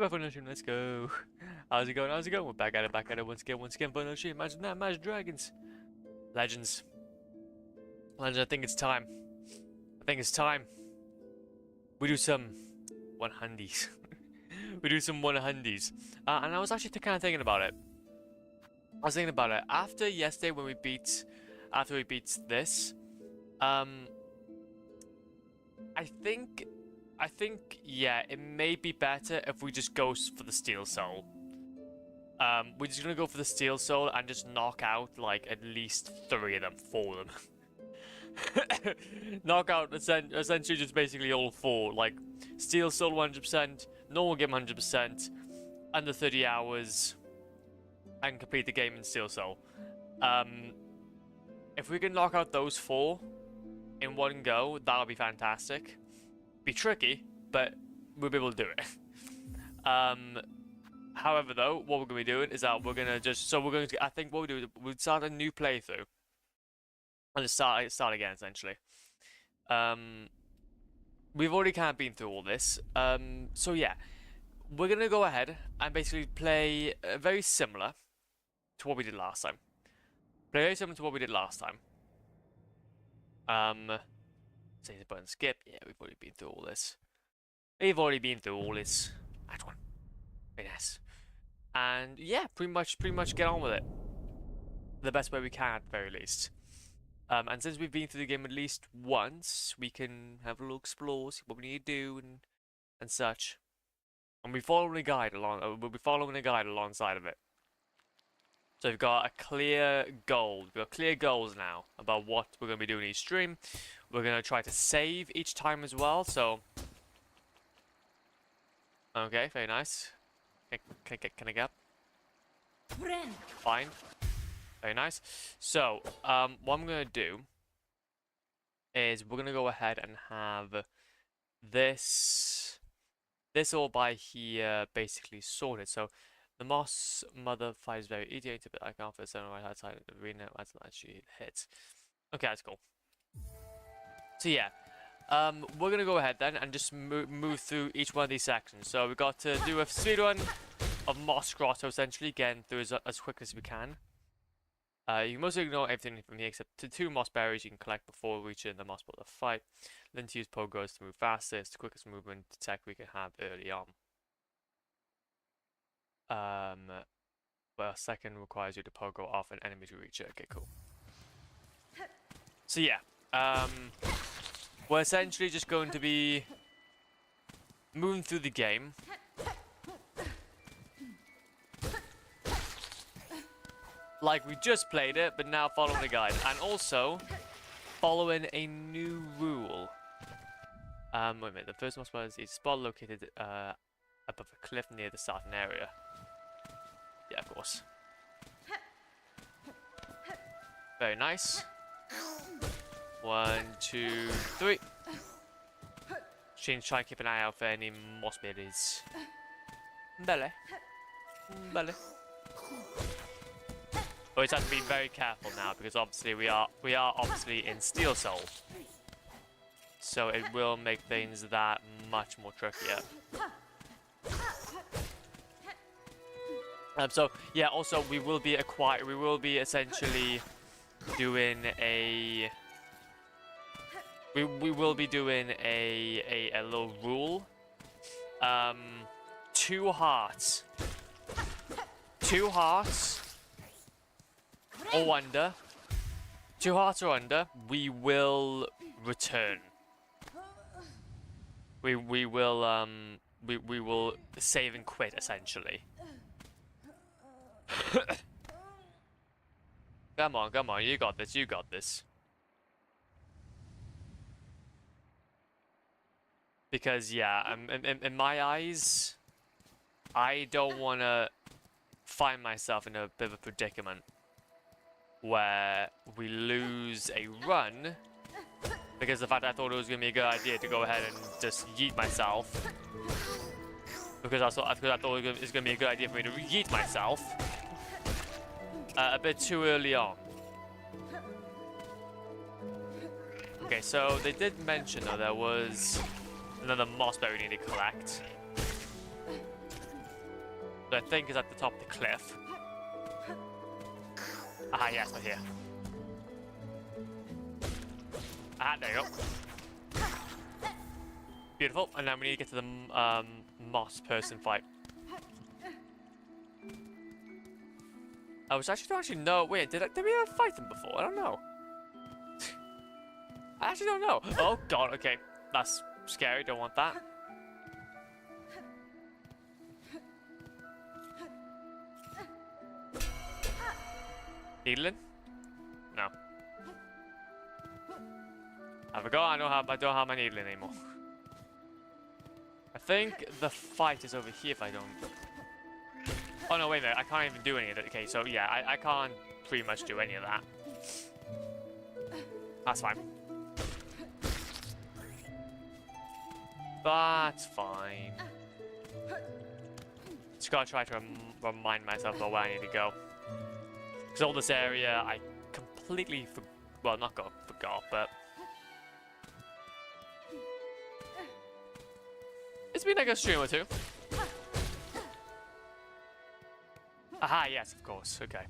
back for another stream, let's go. How's it going? How's it going? We're back at it once again for another stream. Imagine that, imagine dragons. Legends. Legends, I think it's time. We do some 100s. We do some 100s. And I was actually kind of thinking about it. After yesterday when we beat... After we beat this... I think, yeah, it may be better if we just go for the Steel Soul. We're just gonna go for the Steel Soul and just knock out, like, at least 3 of them, 4 of them. Knock out, essentially, just basically all 4. Like, Steel Soul 100%, normal game 100%, under 30 hours, and complete the game in Steel Soul. If we can knock out those 4 in one go, that'll be fantastic. Be tricky, but we'll be able to do it. However, though, what we're gonna be doing is that we're gonna just I think what we do is we'll start a new playthrough and just start again essentially. We've already kind of been through all this, so yeah, we're gonna go ahead and basically play very similar to what we did last time. Say the button skip. Yeah, we've already been through all this. That one. Very nice. And yeah, pretty much get on with it. The best way we can, at the very least. And since we've been through the game at least once, we can have a little explore, see what we need to do, and such. And we'll be following a guide alongside of it. So we've got a clear goal. We've got clear goals now about what we're going to be doing each stream. We're going to try to save each time as well, so... Okay, very nice. Can I get up? Fine. Very nice. So, what I'm going to do is we're going to go ahead and have this all by here basically sorted. So, the Moss Mother fight is very easy, but I can't fit the right outside of the arena as she hits. Okay, that's cool. So yeah, we're gonna go ahead then and just move through each one of these sections. So we've got to do a speedrun of Moss Grotto, essentially, getting through as quick as we can. You can mostly ignore everything from here except the 2 moss berries you can collect before reaching the Moss Mother fight. Then to use pogos to move faster. It's the quickest movement tech we can have early on. Well, second requires you to pogo off an enemy to reach it. Okay, cool. So yeah, we're essentially just going to be moving through the game. Like we just played it, but now following the guide. And also, following a new rule. Wait a minute, the first most was a spot located above a cliff near the starting area. Yeah, of course. Very nice. 1, 2, 3. Try and keep an eye out for any moss berries. Belly. But we have to be very careful now because obviously we are obviously in Steel Soul. So it will make things that much more trickier. So yeah, also we will be essentially doing a we will be doing a little rule. 2 hearts or under. 2 hearts or under, we will return. We will save and quit essentially. Come on, you got this. Because, yeah, in my eyes, I don't want to find myself in a bit of a predicament where we lose a run because of the fact I thought it was going to be a good idea to go ahead and just yeet myself. Because I thought it was going to be a good idea for me to yeet myself a bit too early on. Okay, so they did mention though there was another moss berry we need to collect. that I think is at the top of the cliff. Ah, yes, we're here. Ah, there you go. Beautiful. And then we need to get to the moss person fight. I don't actually know. Wait, did we ever fight them before? I don't know. I actually don't know. Oh god, okay. That's scary, don't want that. Needling? No. I forgot I don't have my needling anymore. I think the fight is over here if I don't. Oh no, wait a minute, I can't even do any of it. Okay, so yeah, I can't pretty much do any of that. That's fine. That's fine. Just gotta try to remind myself about where I need to go. Because all this area, I completely well, not forgot, but it's been like a stream or two. Aha, yes, of course. Okay.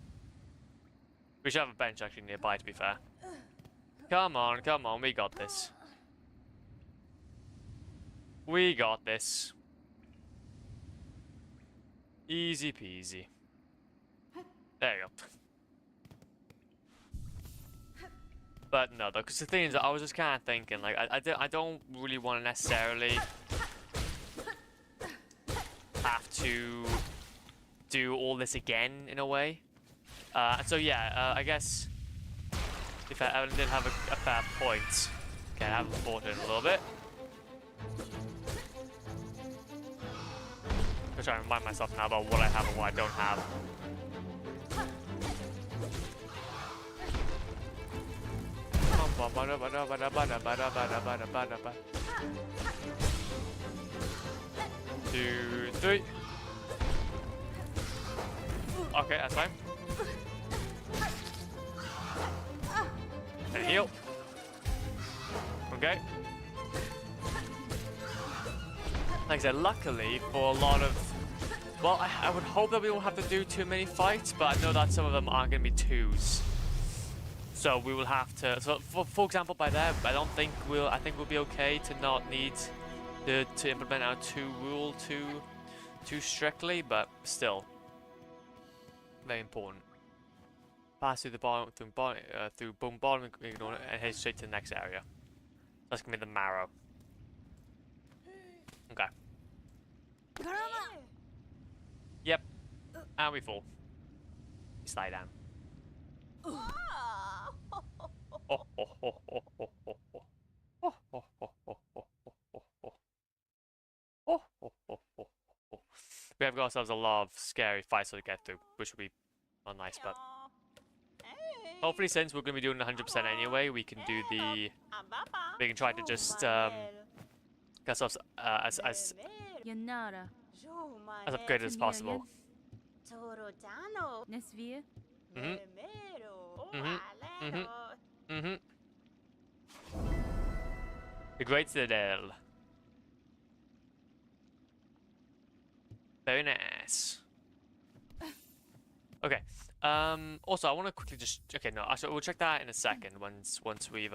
We should have a bench actually nearby, to be fair. Come on, we got this. We got this. Easy peasy. There you go. But no, though, because the thing is, I was just kind of thinking, like, I don't really want to necessarily have to do all this again in a way. So yeah, I guess if Evelyn did have a fair point. Okay, I haven't fought it in a little bit. I'm trying to remind myself now about what I have and what I don't have. Two, three. Okay, that's fine. And heal. Okay. Like I said, luckily for a lot of... Well, I would hope that we won't have to do too many fights, but I know that some of them are going to be twos. So we will have to... So for example, by there, I think we'll be okay to not need to implement our two rule too strictly, but still. Very important. Pass through the bottom, through boom bottom, ignore it, and head straight to the next area. That's gonna be the marrow. Okay. Yep. And we fall. We slide down. Oh, oh, oh, oh, oh, oh, oh, oh. Oh, oh, oh, oh, oh, oh, oh, oh. Oh, oh, oh, oh, oh. We have got ourselves a lot of scary fights to get through, which will be not nice, but hopefully, since we're going to be doing 100% anyway, we can do the... We can try to just get ourselves as upgraded as possible. The Great Citadel. Very nice. Okay. Also, I want to quickly just... Okay, no, actually, we'll check that in a second once we've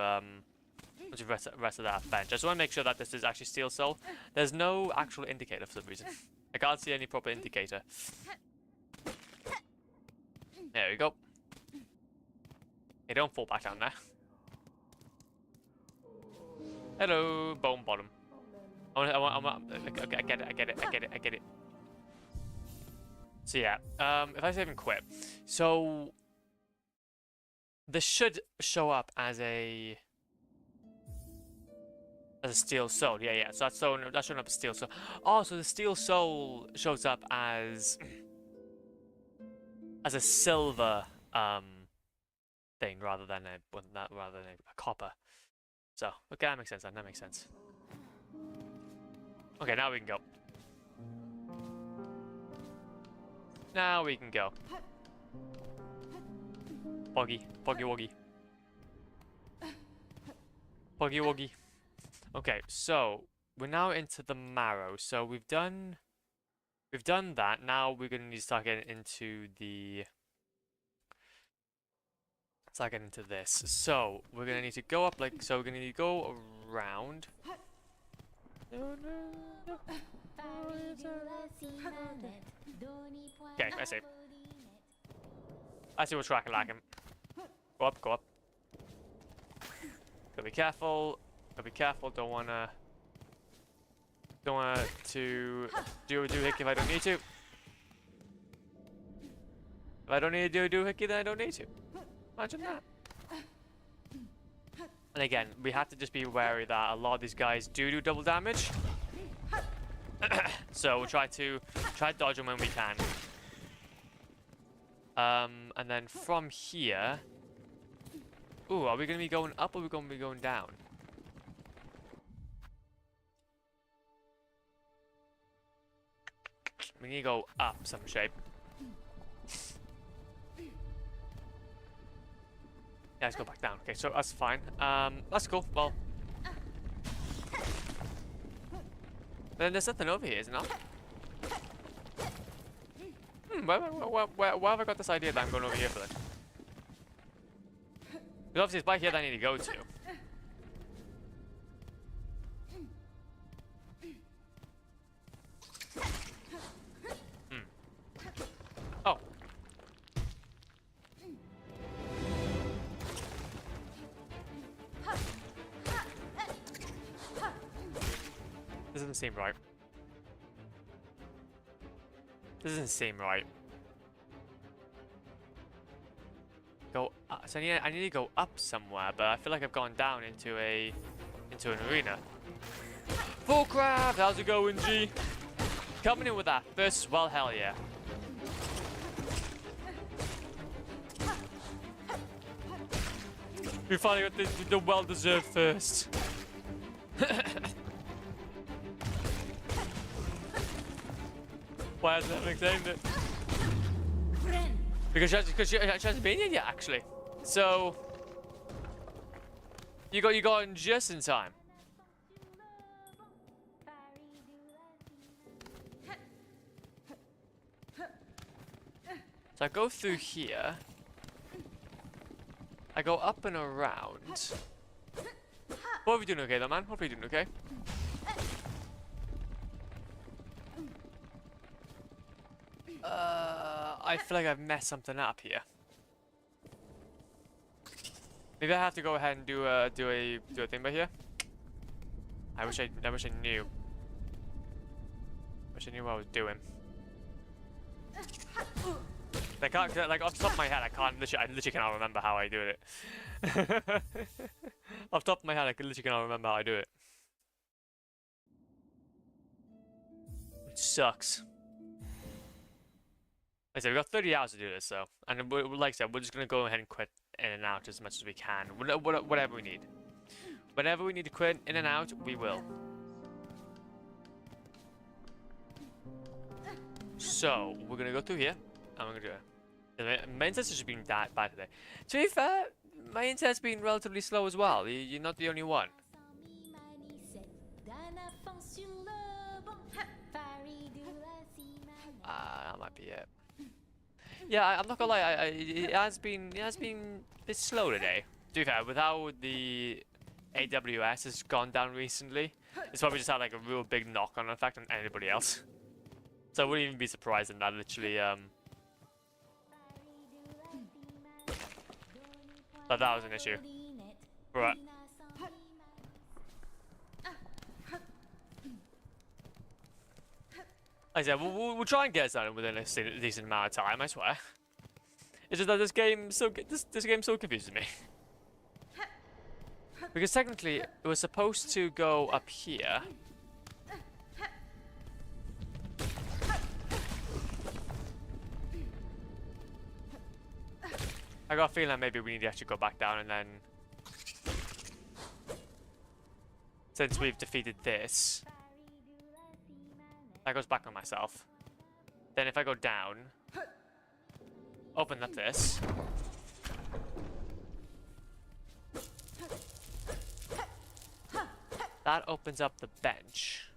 rested that bench. I just want to make sure that this is actually Steel Soul. There's no actual indicator for some reason. I can't see any proper indicator. There we go. Hey, don't fall back down there. Hello, bone bottom. Okay, I get it. So yeah, if I save and quit, so this should show up as a Steel Soul. Yeah. So that's showing up as Steel Soul. Oh, so the Steel Soul shows up as a silver thing rather than a copper. So okay, that makes sense. That makes sense. Okay, now we can go. Now we can go. Boggy woggy. Boggy woggy. Okay, so we're now into the marrow. So we've done we've done that. Now we're gonna need to start getting into the this. So we're gonna need to go up like so. We're gonna need to go around. Okay, I see. I see what's tracking like him. Go up, go up. Gotta be careful. Gotta be careful. Don't wanna to do a doohickey if I don't need to. If I don't need to do a doohickey, then I don't need to. Imagine that. And again, we have to just be wary that a lot of these guys do double damage. So we'll try to dodge them when we can. And then from here, ooh, are we gonna be going up or are we gonna be going down? We need to go up some shape. Yeah, let's go back down. Okay, so that's fine. That's cool. Well, then there's nothing over here, isn't there? Where have I got this idea that I'm going over here for then? Because obviously it's by here that I need to go to. Oh. This doesn't seem right. This doesn't seem right. Go up. So I need to go up somewhere, but I feel like I've gone down into an arena. Full craft! How's it going, G? Coming in with that first, well, hell yeah. We finally got the well-deserved first. Why hasn't Epic claimed it? Because she hasn't been in yet, actually. So you got in just in time. So I go through here. I go up and around. What are we doing okay though, man? What are we doing okay? I feel like I've messed something up here. Maybe I have to go ahead and do a thing by here. I wish I knew. Wish I knew what I was doing. I can't, like, off the top of my head, I literally cannot remember how I do it. Off the top of my head, I literally cannot remember how I do it. It sucks. Like I said, we've got 30 hours to do this, so. And like I said, we're just going to go ahead and quit in and out as much as we can. Whatever we need. Whenever we need to quit in and out, we will. So, we're going to go through here. And we're going to do it. My internet's just been that bad today. To be fair, my internet's been relatively slow as well. You're not the only one. That might be it. Yeah, I'm not gonna lie. It has been a bit slow today. To be fair, with how the AWS has gone down recently, it's probably just had like a real big knock-on effect on anybody else. So I wouldn't even be surprised if that literally that was an issue. Right. Like I said, we'll try and get it done within a decent amount of time, I swear. It's just that this game so confuses me. Because technically, it was supposed to go up here. I got a feeling that maybe we need to actually go back down and then... Since we've defeated this... That goes back on myself. Then if I go down... Open up this... That opens up the bench.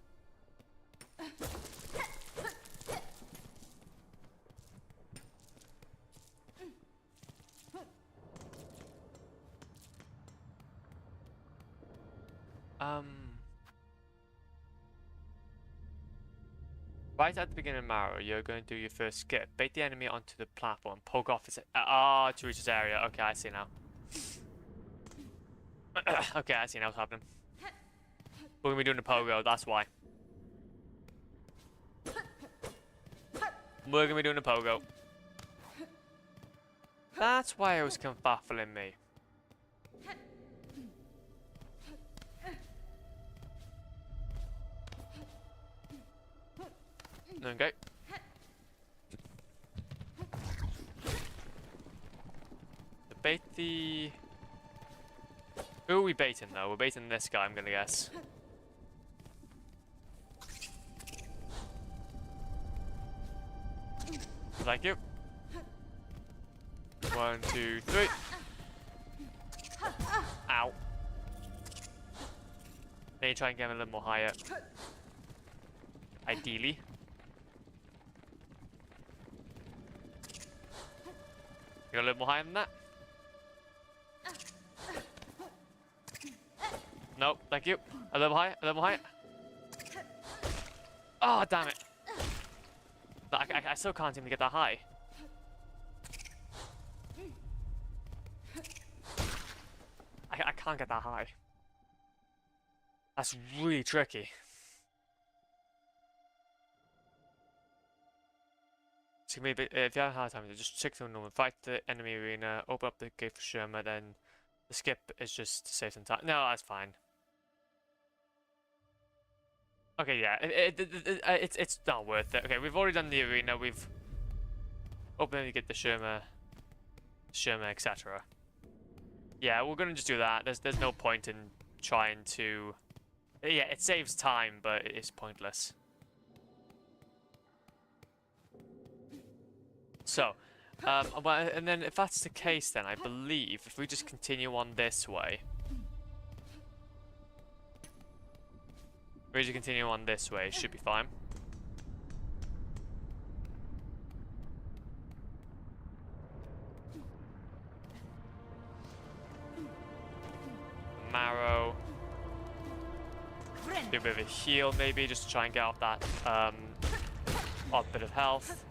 Right at the beginning of Maro, you're going to do your first skip. Bait the enemy onto the platform. Poke off its... to reach this area. Okay, I see now. Okay, I see now what's happening. We're going to be doing the pogo, that's why. We're going to be doing the pogo. That's why it was baffling me. Okay. Bait the... Who are we baiting though? We're baiting this guy, I'm gonna guess. Thank you. 1, 2, 3. Ow. Maybe try and get him a little more higher. Ideally. You got a little more higher than that? No, thank you. A little higher, a little higher. Oh, damn it. I still can't seem to get that high. I can't get that high. That's really tricky. So maybe if you have a hard time, just check the normal, fight the enemy arena, open up the gate for Sherma, then the skip is just to save some time. No, that's fine. Okay, yeah, it's not worth it. Okay, we've already done the arena. We've opened to get the Sherma, etc. Yeah, we're gonna just do that. There's no point in trying to. Yeah, it saves time, but it's pointless. So, well, and then if that's the case, then I believe if we just continue on this way. We just continue on this way, it should be fine. Marrow. Do a bit of a heal maybe, just to try and get off that odd bit of health.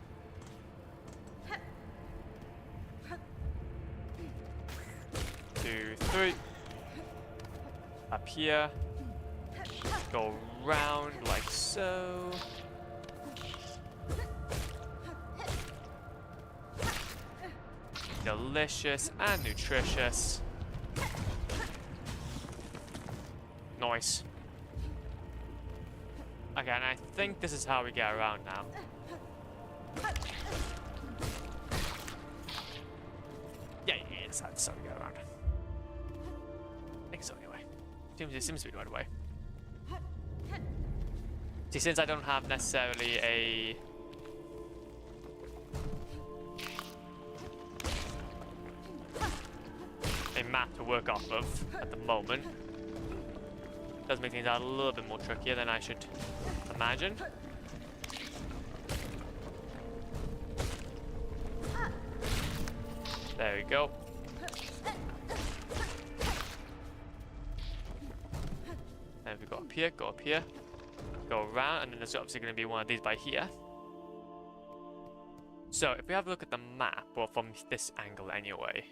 Two, three. Up here. Go round like so. Delicious and nutritious. Nice. Okay, and I think this is how we get around now. Yeah, that's how we get around. I think so anyway. Seems to be the right way. See, since I don't have necessarily a map to work off of at the moment, does make things out a little bit more trickier than I should imagine. There we go. Then we go up here, go around, and then there's obviously going to be one of these by here. So if we have a look at the map, or from this angle anyway,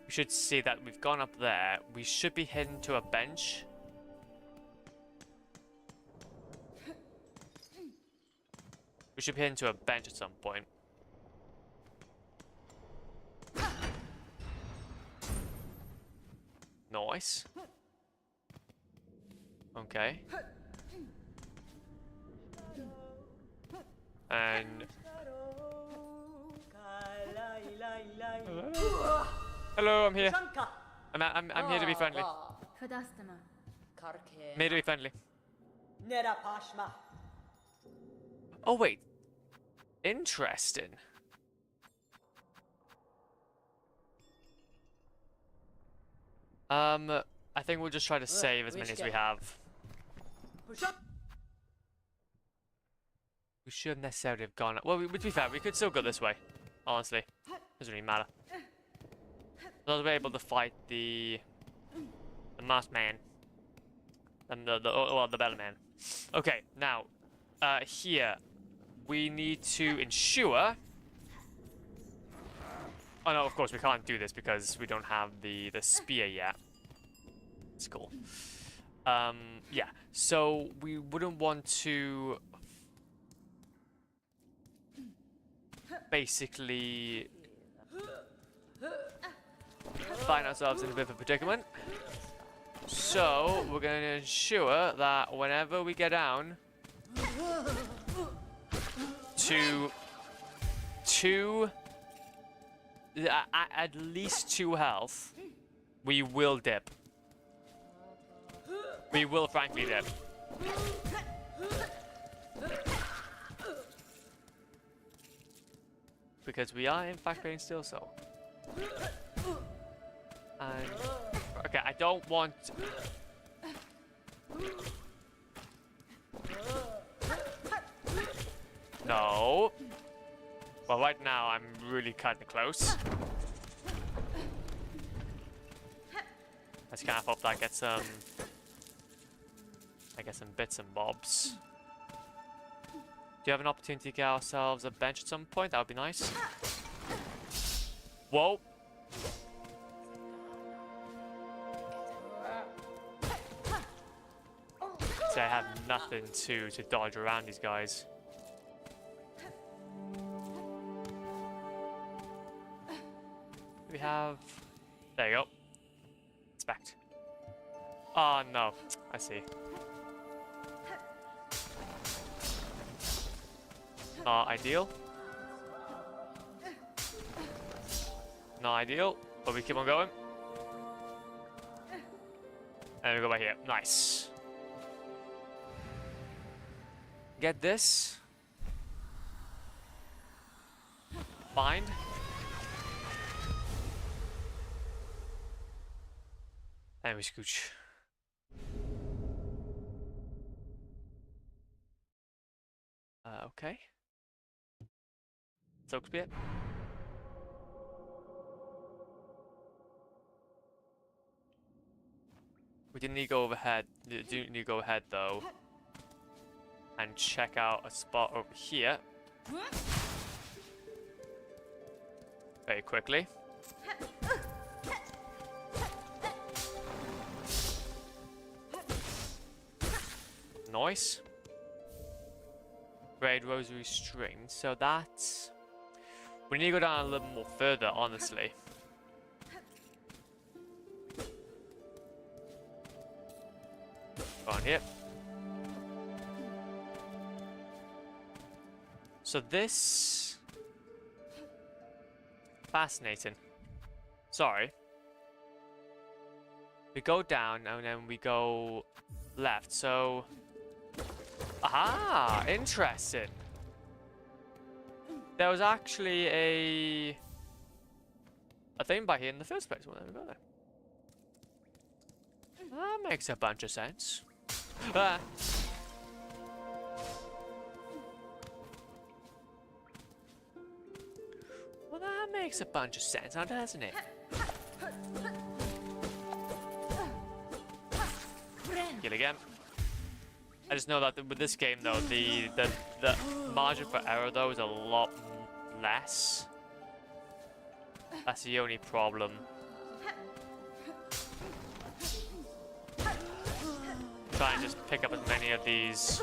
we should see that we've gone up there. We should be heading to a bench. We should be heading to a bench at some point. Nice. Okay. And hello, I'm here. I'm here to be friendly. I'm here to be friendly. Oh wait. Interesting. I think we'll just try to save as many as we have. We shouldn't necessarily have gone. Well, to be fair, we could still go this way. Honestly, doesn't really matter. As long as we're able to fight the masked man. And the bellman. Okay, now, here, we need to ensure... Oh no, of course we can't do this because we don't have the spear yet. It's cool. Yeah, so we wouldn't want to... basically... find ourselves in a bit of a predicament. So, we're going to ensure that whenever we get down to at least 2 health, we will dip. We will frankly dip. Because we are in fact playing Silksong. And okay, I don't want... No. Well, right now I'm really kind of close. Let's kind of hope that gets some... I guess some bits and bobs. Do you have an opportunity to get ourselves a bench at some point? That would be nice. Whoa. So I have nothing to dodge around these guys. We have... There you go. Inspect. Oh no, I see. Not ideal. Not ideal, but we keep on going. And we go by here. Nice. Get this. Bind. And we scooch. Okay. Soak spear. We didn't need to go overhead. Do need to go ahead though, and check out a spot over here very quickly. Nice. Red rosary string. So that's... We need to go down a little more further, honestly. Go on here. So this... Fascinating. Sorry. We go down and then we go left, so... Aha! Interesting. There was actually a thing by here in the first place. Well, there we go there. That makes a bunch of sense. Ah. Well, that makes a bunch of sense, now doesn't it? Kill again. I just know that with this game though, the margin for error though is a lot less. That's the only problem. Try and just pick up as many of these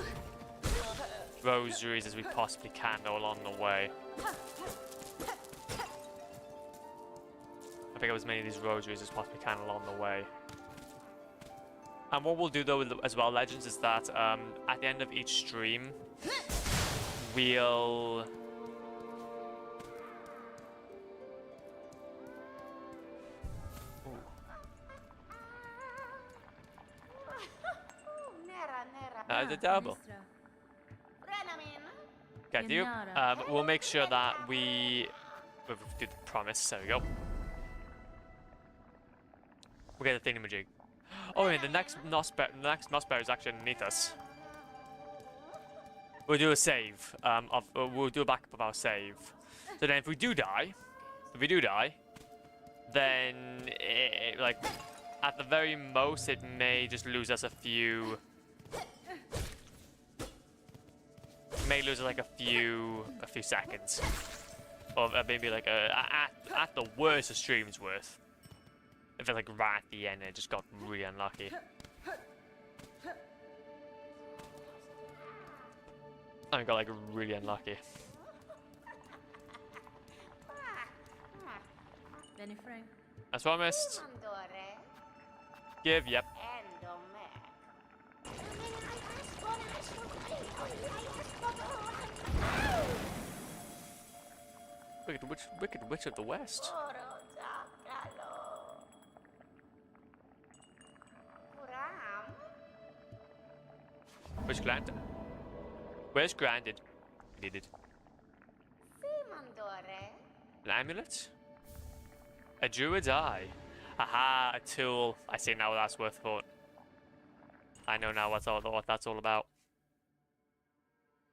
rosaries as we possibly can though along the way. I pick up as many of these rosaries as possibly can along the way. And what we'll do though as well, Legends, is that at the end of each stream, we'll... The double. Get you. We'll make sure that we do the promise. There we go. We'll get the thingamajig. Oh, wait, the next Nosbear is actually underneath us. We'll do a save. We'll do a backup of our save. So then, if we do die, then like at the very most, it may just lose us a few. May lose like a few seconds, or maybe like at the worst, a stream's worth. If it's like right at the end, it just got really unlucky. I got like really unlucky. As promised. Give, yep. Wicked Witch of the West. Where's Granted? Where's Granted? Did it? An amulet? A druid's eye. Aha, a tool. I see now what that's worth for. I know now what that's all about.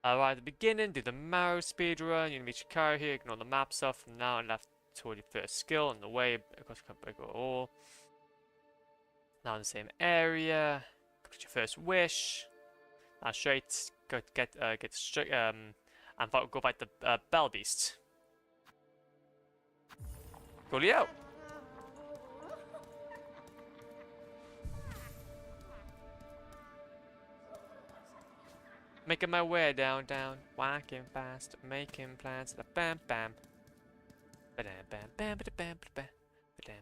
Right at the beginning, do the Marrow speedrun. You can meet your car here, ignore the map stuff. From now and left toward your first skill on the way. Of course, you can't break it all. Now in the same area. Get your first wish. Now straight, get straight, and go fight the Bell Beast. Coolio. Making my way downtown, walking fast, making plans. Bam bam. Bam bam bam bam bam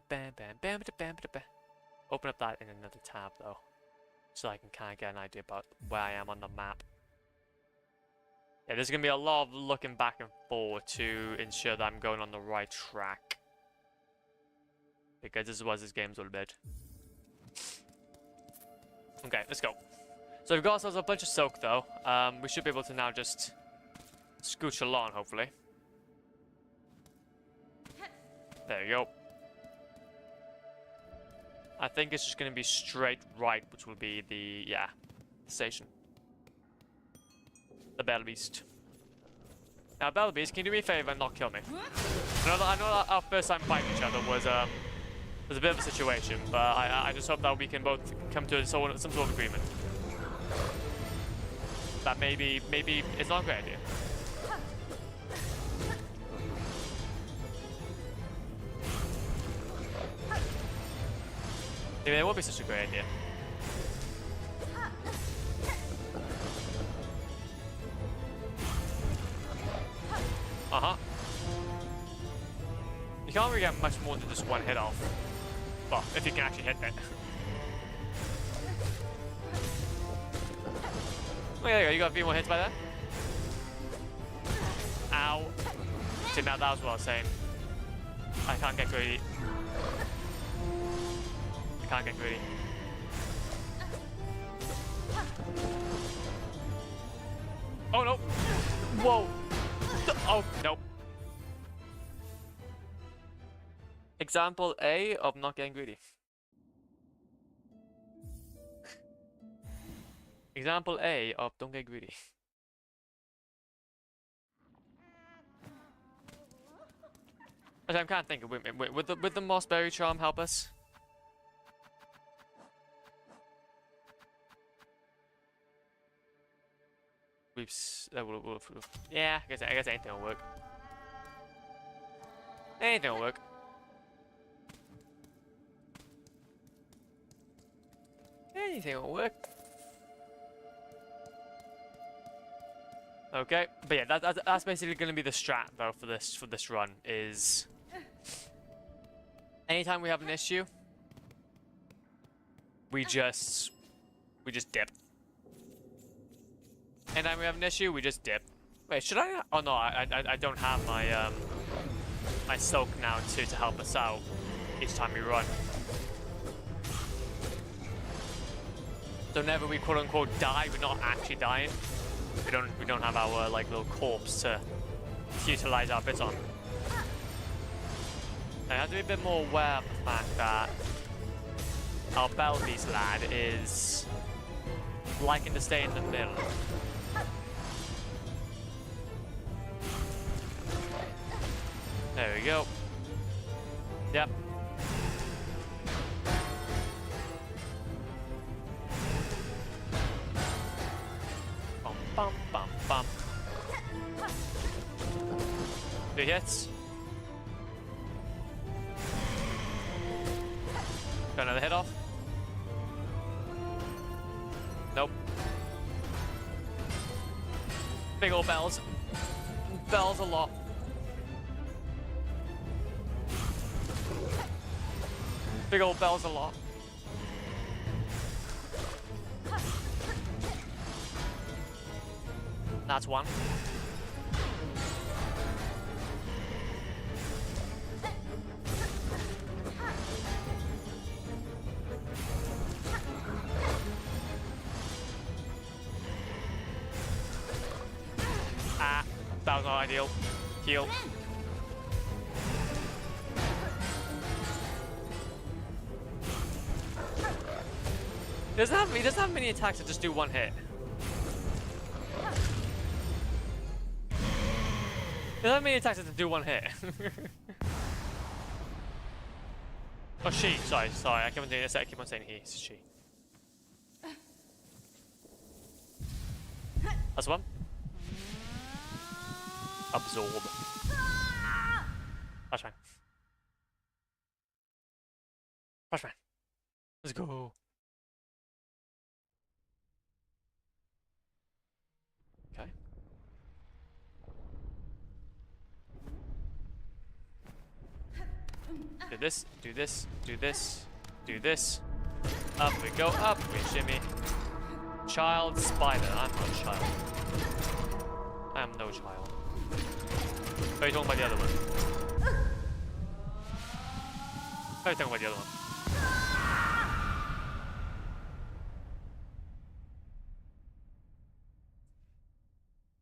bam bam bam bam. Open up that in another tab though, so I can kind of get an idea about where I am on the map. Yeah, there's gonna be a lot of looking back and forth to ensure that I'm going on the right track, because this is what this game's all about. Okay, let's go. So we've got ourselves a bunch of soak though. We should be able to now just scooch along, hopefully. There you go. I think it's just going to be straight right, which will be the, yeah, station. The Bell Beast. Now, Bell Beast, can you do me a favor and not kill me? I know that our first time fighting each other was a bit of a situation, but I just hope that we can both come to some sort of agreement. That maybe it's not a great idea. Maybe it won't be such a great idea. Uh-huh. You can't really get much more than just one hit off. Well, if you can actually hit it. Oh, there you go, you got a few more hits by that. Ow. See, now that was what I was saying. I can't get greedy. I can't get greedy. Oh no! Whoa! Oh, nope. Example A of not getting greedy. Example A of don't get greedy. Actually, I'm kind of thinking, would the Mossberry Charm help us? Yeah, I guess anything will work. Anything will work. Anything will work. Okay, but yeah, that's basically going to be the strat though for this run. Is anytime we have an issue, we just dip. Anytime we have an issue, we just dip. Wait, should I? Oh no, I don't have my my soak now to help us out each time we run. So whenever we quote unquote die, we're not actually dying. We don't have our like little corpse to utilize our bits on. I have to be a bit more aware of the fact that our Bell Beast lad is liking to stay in the middle. There we go. Yep. Bam. 3 hits. Got another hit off. Nope. Big old bells. Bells a lot. Big old bells a lot. That's one. Ah, that was not ideal. Heal. He doesn't have many attacks that just do one hit. He doesn't have many attacks that just do one hit. Oh, she. Sorry. I keep on saying he. It's she. That's one. Absorb. Flashbang. Flashbang. Let's go. Okay. Do this, do this, do this, do this. Up we go, up we shimmy. Child spider. I'm not a child. I am no child. Are you talking about the other one? Are you talking about the other one?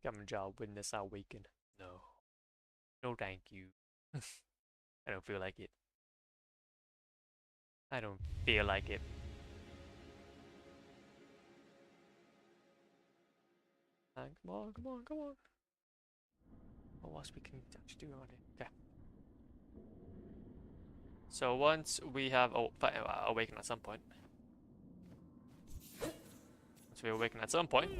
Come job, witness our weekend. No. No thank you. I don't feel like it. I don't feel like it. Come on, come on, come on. What else we can actually do around here? Okay. So once we have awakened at some point. Once we awaken at some point,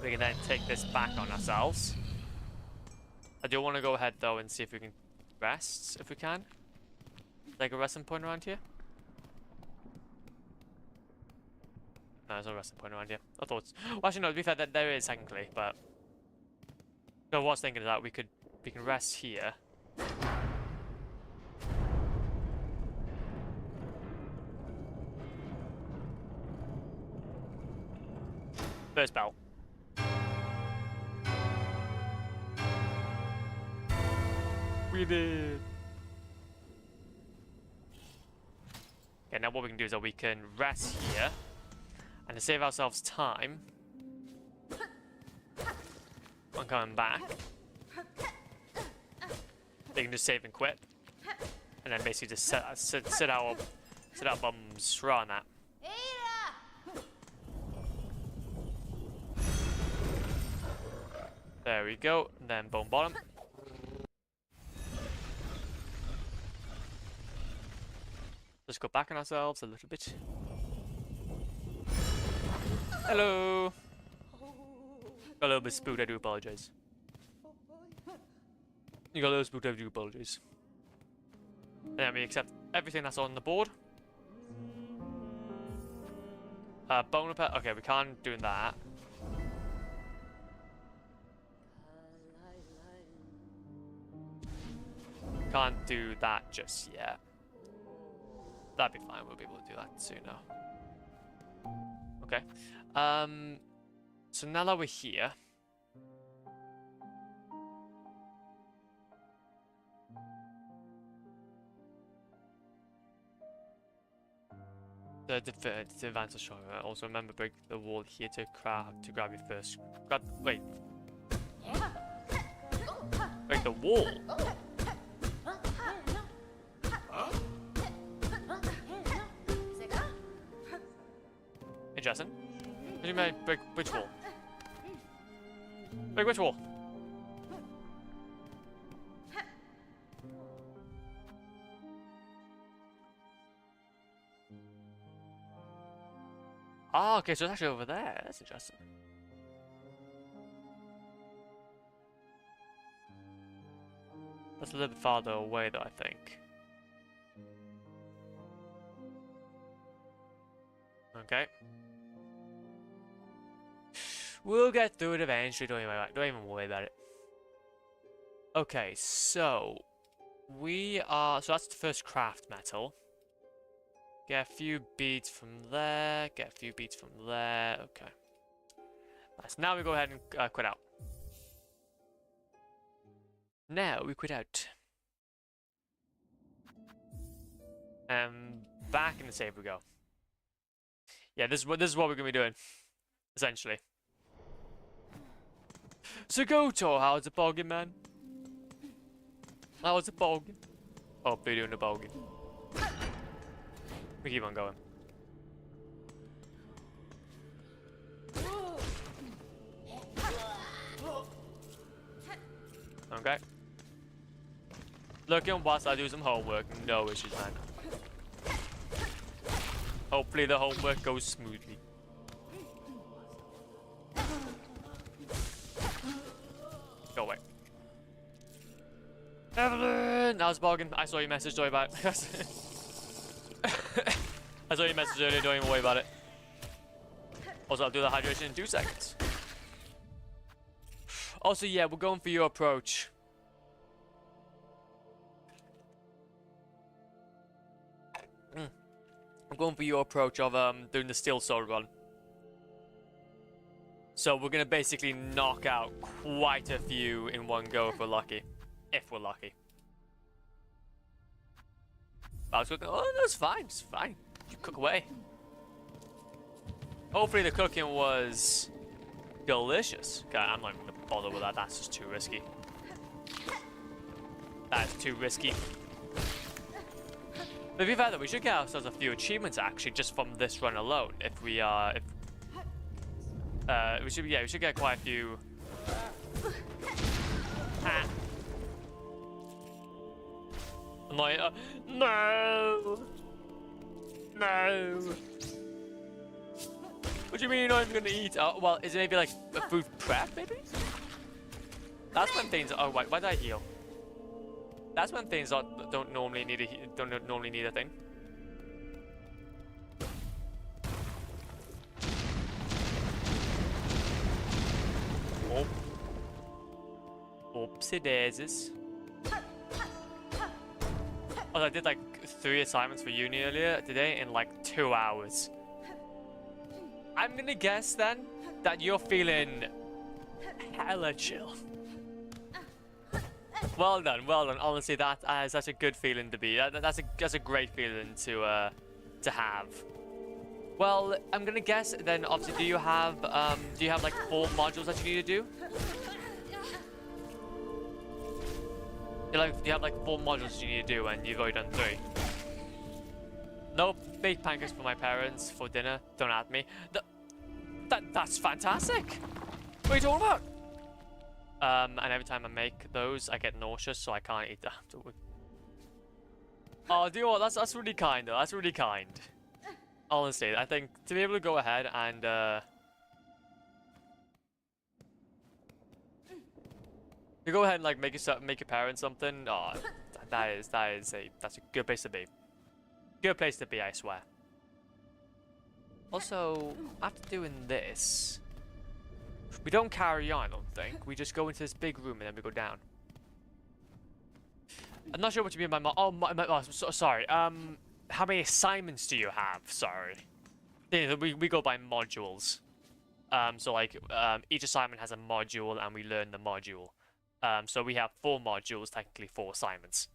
we can then take this back on ourselves. I do want to go ahead though and see if we can rest, if we can. Like a resting point around here? No, there's no resting point around here. I thought. Well, actually, no. To be fair, that there is technically, but no. I was thinking of that we can rest here. First bell. We did. Okay, now what we can do is that we can rest here. And to save ourselves time, on coming back, they can just save and quit, and then basically just sit our bums on that. There we go. And then bone bottom. Let's go back on ourselves a little bit. Hello. Got a little bit spooked, I do apologize. You got a little spooked, I do apologize. And then we accept everything that's on the board. Bone repair. Okay, we can't do that. Can't do that just yet. That'd be fine. We'll be able to do that soon now. Okay. So now that we're here, the advance is strong. Also remember, break the wall here to grab you first. Wait. Break the wall. Interesting. What do you mean break which wall? Break which wall? Oh, okay, so it's actually over there. That's interesting. That's a little bit farther away, though, I think. Okay. We'll get through it eventually. Don't even worry about it. Okay, so we are. So that's the first craft metal. Get a few beads from there. Get a few beads from there. Okay. Nice. Now we go ahead and quit out. Now we quit out. Back in the save we go. Yeah, this is what we're gonna be doing, essentially. So go, Tor. How's the boggin, man? How's the boggin? Oh, they're doing the boggin. We keep on going. Okay. Looking whilst I do some homework. No issues, man. Hopefully the homework goes smoothly. Go away. Evelyn! I was bogging. I saw your message, don't worry about it. I saw your message earlier, don't even worry about it. Also, I'll do the hydration in 2 seconds. Also, yeah, we're going for your approach. I'm going for your approach of doing the Silksong run. So we're gonna basically knock out quite a few in one go if we're lucky. If we're lucky. I was cooking. Oh, that's fine. It's fine. You cook away. Hopefully the cooking was delicious. Okay, I'm not even gonna bother with that. That's just too risky. That's too risky. But to be fair though, we should get ourselves a few achievements actually just from this run alone. If we we should get quite a few. I'm like, no. What do you mean you're not even gonna eat? Oh, well, is it maybe like a food prep, maybe? That's when things. Oh, wait, why did I heal? That's when things don't normally need a thing. Oh. Oopsie daisies. Oh, I did like 3 assignments for uni earlier today in like 2 hours. I'm gonna guess then that you're feeling hella chill. Well done. Honestly, that is such a good feeling to be. That's a great feeling to have. Well, I'm gonna guess then. Obviously, do you have like 4 modules that you need to do? Do you have like 4 modules you need to do, and you've already done 3? No baked pancakes for my parents for dinner. Don't at me. That's fantastic. What are you talking about? And every time I make those, I get nauseous, so I can't eat them afterward. Oh, do you know what? That's really kind, though. That's really kind. Honestly, I think to be able to go ahead and to go ahead and like make your parents something. Oh, that's a good place to be. Good place to be, I swear. Also, after doing this, we don't carry on, I don't think. We just go into this big room and then we go down. I'm not sure what you mean by sorry. How many assignments do you have? Sorry. Yeah, we go by modules. So like, each assignment has a module and we learn the module. So we have 4 modules, technically 4 assignments.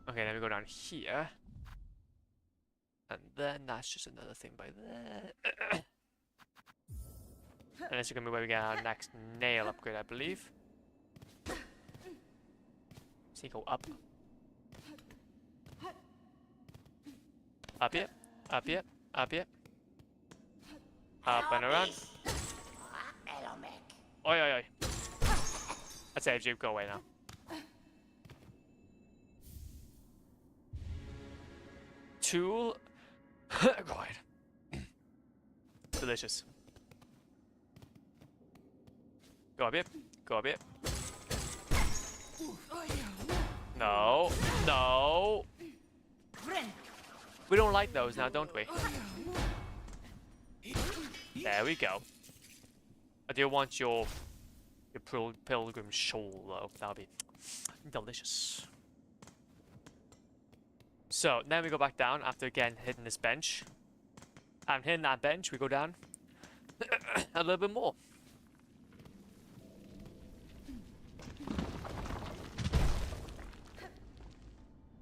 Okay, then we go down here. And then that's just another thing by there. And this is going to be where we get our next nail upgrade, I believe. So you go up. Up here. Up here. Up here. Up and around. Oi, oi, oi. That saved you. Go away now. tool. God. Delicious. Go up here. Go up here. No. No. We don't like those now, don't we? There we go. I do want your pilgrim shawl, though. That'll be delicious. So, then we go back down after again hitting this bench. And hitting that bench, we go down a little bit more.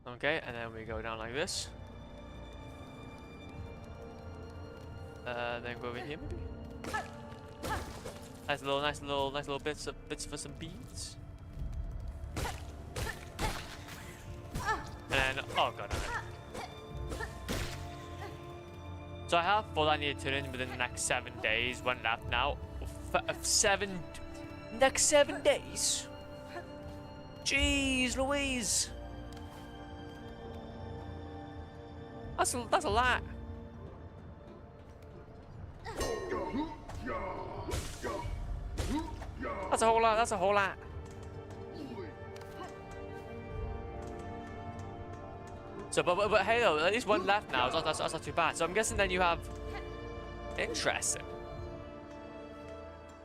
Okay, and then we go down like this. Then go over here maybe. Nice little bits for some beads. And then, oh god, no. So I have full I need to turn in within the next 7 days. One left now. Next 7 days. Jeez Louise. That's a lot. That's a whole lot. That's a whole lot. So, but hey, though, at least one left now. That's not too bad. So I'm guessing then you have interesting.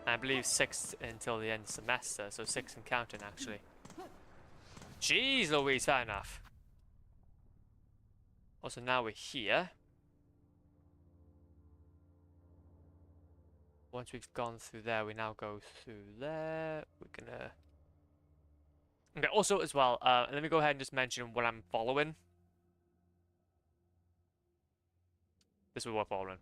I believe 6 until the end of the semester, so 6 and counting actually. Jeez Louise, fair enough. Also, now we're here. Once we've gone through there, we now go through there. We're gonna... Okay, also as well, let me go ahead and just mention what I'm following. This is what I'm following.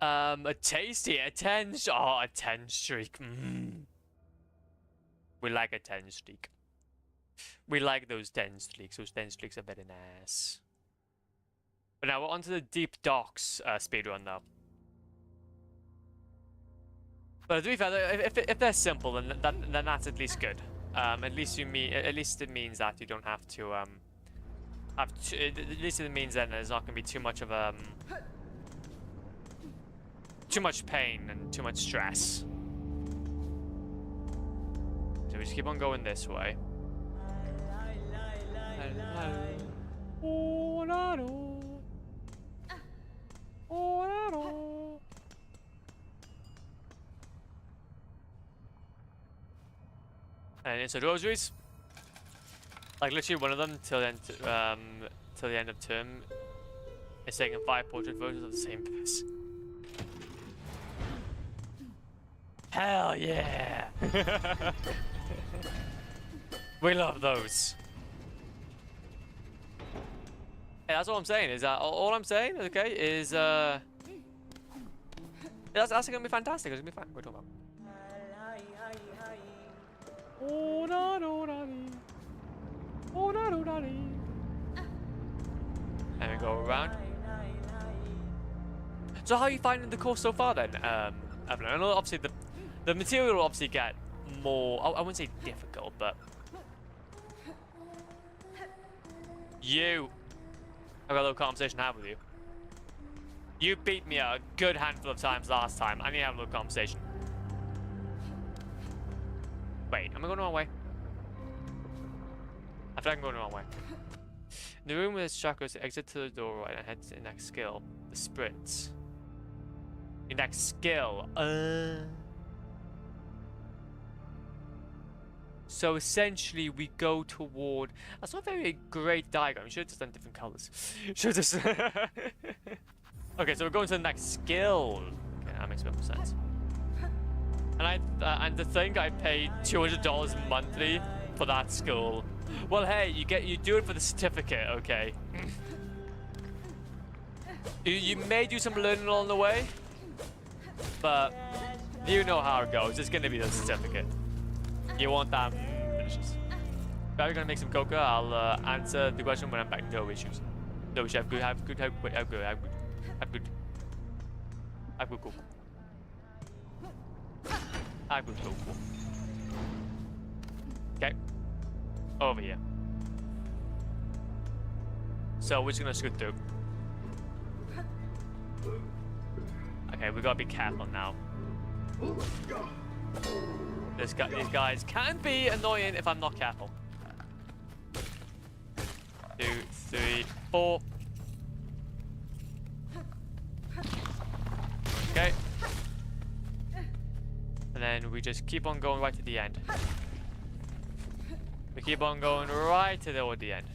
A tasty, a 10 streak. We like a 10 streak. We like those 10 streaks. Those 10 streaks are very nice. But now we're onto the Deep Docks speedrun though. But to be fair, if they're simple, then that's at least good. At least it means that you don't have to at least it means then there's not going to be too much of too much pain and too much stress. So we just keep on going this way. And into the rosaries. Like literally one of them till the end of term is taking 5 portrait photos of the same person. Hell yeah! We love those. Hey, that's all I'm saying. Is that all I'm saying? Okay, is that's gonna be fantastic. It's gonna be fun. We're talking about. Oh da do da dee. Oh da do da dee. And we go around. So how are you finding the course so far then, Evelyn? I know obviously the material will obviously get more. I wouldn't say difficult, but I've got a little conversation to have with you. You beat me a good handful of times last time. I need to have a little conversation. Wait, am I going the wrong way? I feel like I'm going the wrong way. In the room with the chakras, exit to the door right and head to the next skill. The sprint. Your next skill. So essentially we go toward... That's not a very great diagram. You should have just done different colors. Should have just... Okay, so we're going to the next skill. Okay, that makes a bit more sense. And to think I paid $200 monthly for that skill. Well, hey, you do it for the certificate, okay? You may do some learning along the way, but you know how it goes. It's gonna be the certificate. You want that? Delicious. If I'm gonna make some cocoa, I'll answer the question when I'm back. No issues. No issues. Have good cocoa. Have good cocoa. Okay. Over here. So we're just gonna scoot through. Okay, we gotta be careful now. These guys can be annoying if I'm not careful. 2, 3, 4. Okay. And then we just keep on going right to the end. We keep on going right to the end.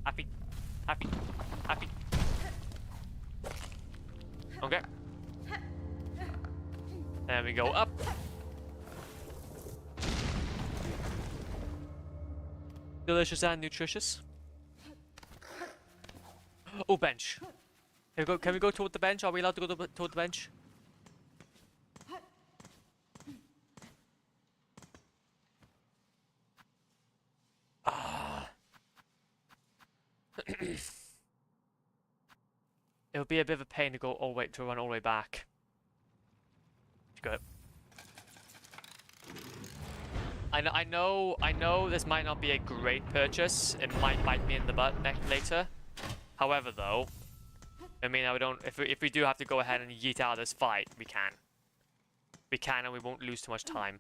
Happy. Happy. Happy. Okay. Then we go up. Delicious and nutritious. Oh, bench. Can we go toward the bench? Are we allowed to go toward the bench? It would be a bit of a pain to go run all the way back. Good. I know this might not be a great purchase. It might bite me in the butt later. However, though, I mean, if we do have to go ahead and yeet out of this fight, we can. We can, and we won't lose too much time.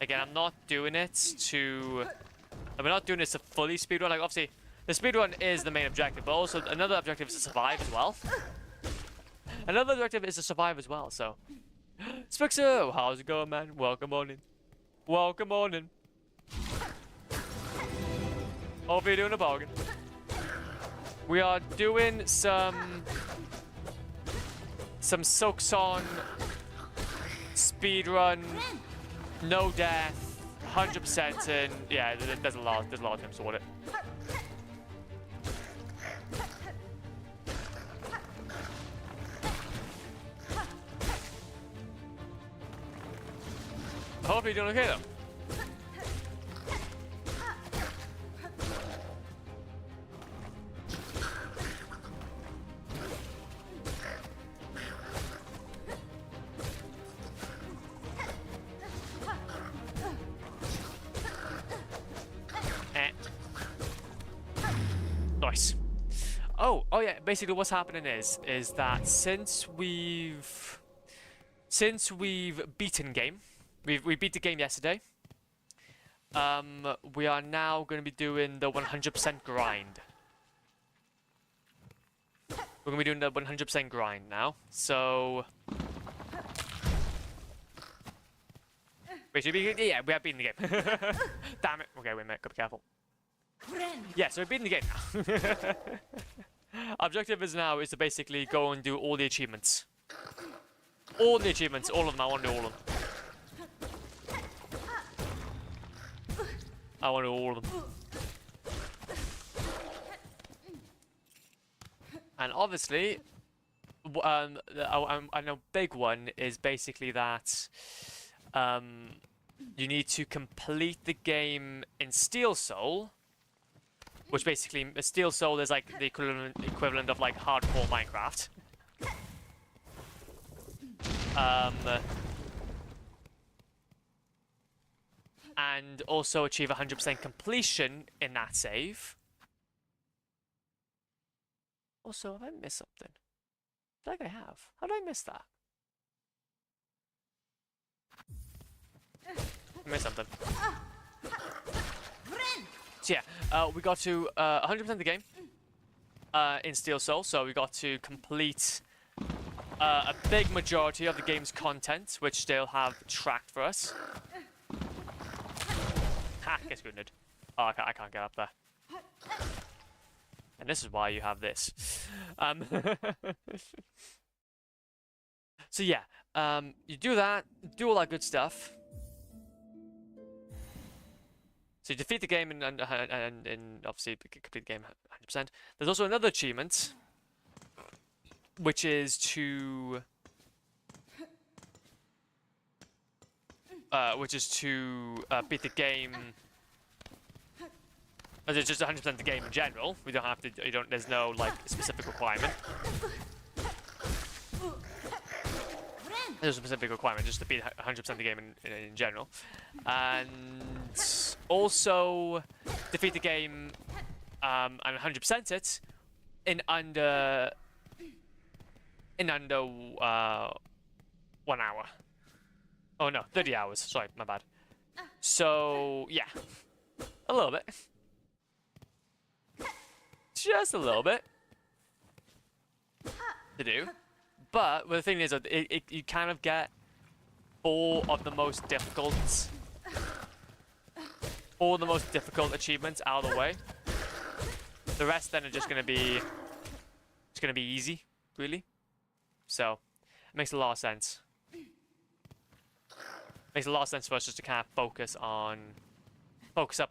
Again, I'm not doing it to... I'm not doing this to fully speedrun. Like, obviously, the speedrun is the main objective, but also another objective is to survive as well. Another objective is to survive as well, so... Spixo, how's it going, man? Welcome on in. Welcome on in. Hope you're doing a bargain. We are doing some Silksong speedrun, no death, 100% in. Yeah, there's a lot of them sort it. I hope you're doing okay though. Nice. Oh yeah. Basically, what's happening is that since we've beaten game. We beat the game yesterday. We are now going to be doing the 100% grind. We're going to be doing the 100% grind now. So... Wait, should we be... Yeah, we have beaten the game. Damn it. Okay, wait a minute. Gotta be careful. Yeah, so we've beaten the game now. Objective is now to basically go and do all the achievements. All the achievements. All of them. I want to do all of them. I want to do all of them. And obviously, I know big one is basically that you need to complete the game in Steel Soul, which basically Steel Soul is like the equivalent of like hardcore Minecraft. And also achieve 100% completion in that save. Also, have I missed something? I feel like I have. How did I miss that? I missed something. So yeah, we got to 100% of the game in Steel Soul, so we got to complete a big majority of the game's content, which they'll have tracked for us. Ha! Get scooted. Oh, I can't get up there. And this is why you have this. So yeah, you do that, do all that good stuff. So you defeat the game and obviously complete the game 100%. There's also another achievement, which is to beat the game. It's just 100% the game in general. We don't have to. There's no like specific requirement. There's a specific requirement just to beat 100% the game in general, and also defeat the game and 100% it in under 1 hour. Oh no, 30 hours. Sorry, my bad. So yeah, a little bit, just a little bit to do. But the thing is, you kind of get 4 of the most difficult achievements out of the way. The rest then are just gonna be easy, really. So it makes a lot of sense. Makes a lot of sense for us just to kind of focus up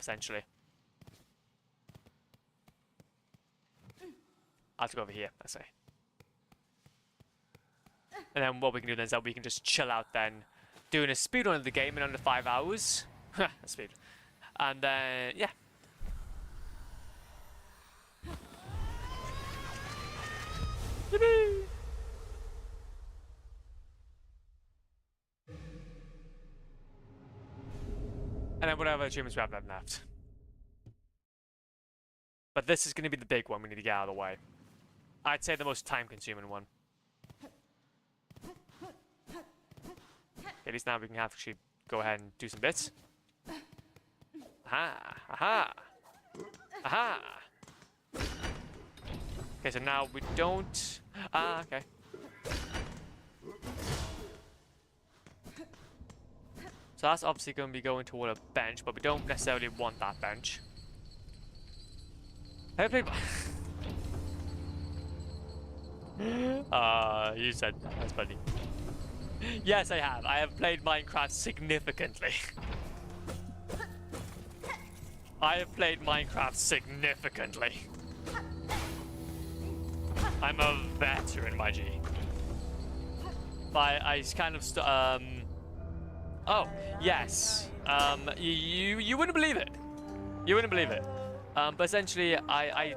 essentially. I have to go over here, I say. And then what we can do then is that we can just chill out then, doing a speedrun of the game in under 5 hours. Speed. And then, yeah. Yippee! And then whatever achievements we have left. But this is going to be the big one we need to get out of the way. I'd say the most time-consuming one. At least now we can actually go ahead and do some bits. Aha! Aha! Aha! Okay, so now we don't... Ah, okay. So that's obviously going to be going toward a bench, but we don't necessarily want that bench. Have I played... you said that. That's funny. Yes, I have. I have played Minecraft significantly. I have played Minecraft significantly. I'm a veteran, my G. I kind of oh, yes. You wouldn't believe it. You wouldn't believe it. But essentially, I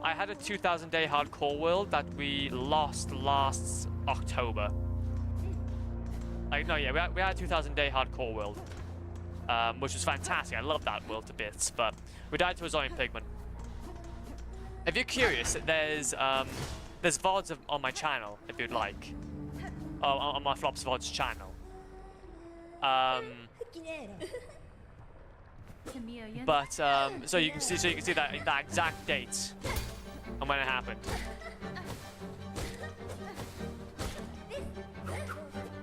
had a 2,000-day hardcore world that we lost last October. No, yeah, we had a 2,000-day hardcore world, which was fantastic. I love that world to bits, but we died to a zombie pigman. If you're curious, there's VODs on my channel, if you'd like. On my Flops VODs channel. But so you can see that exact date and when it happened.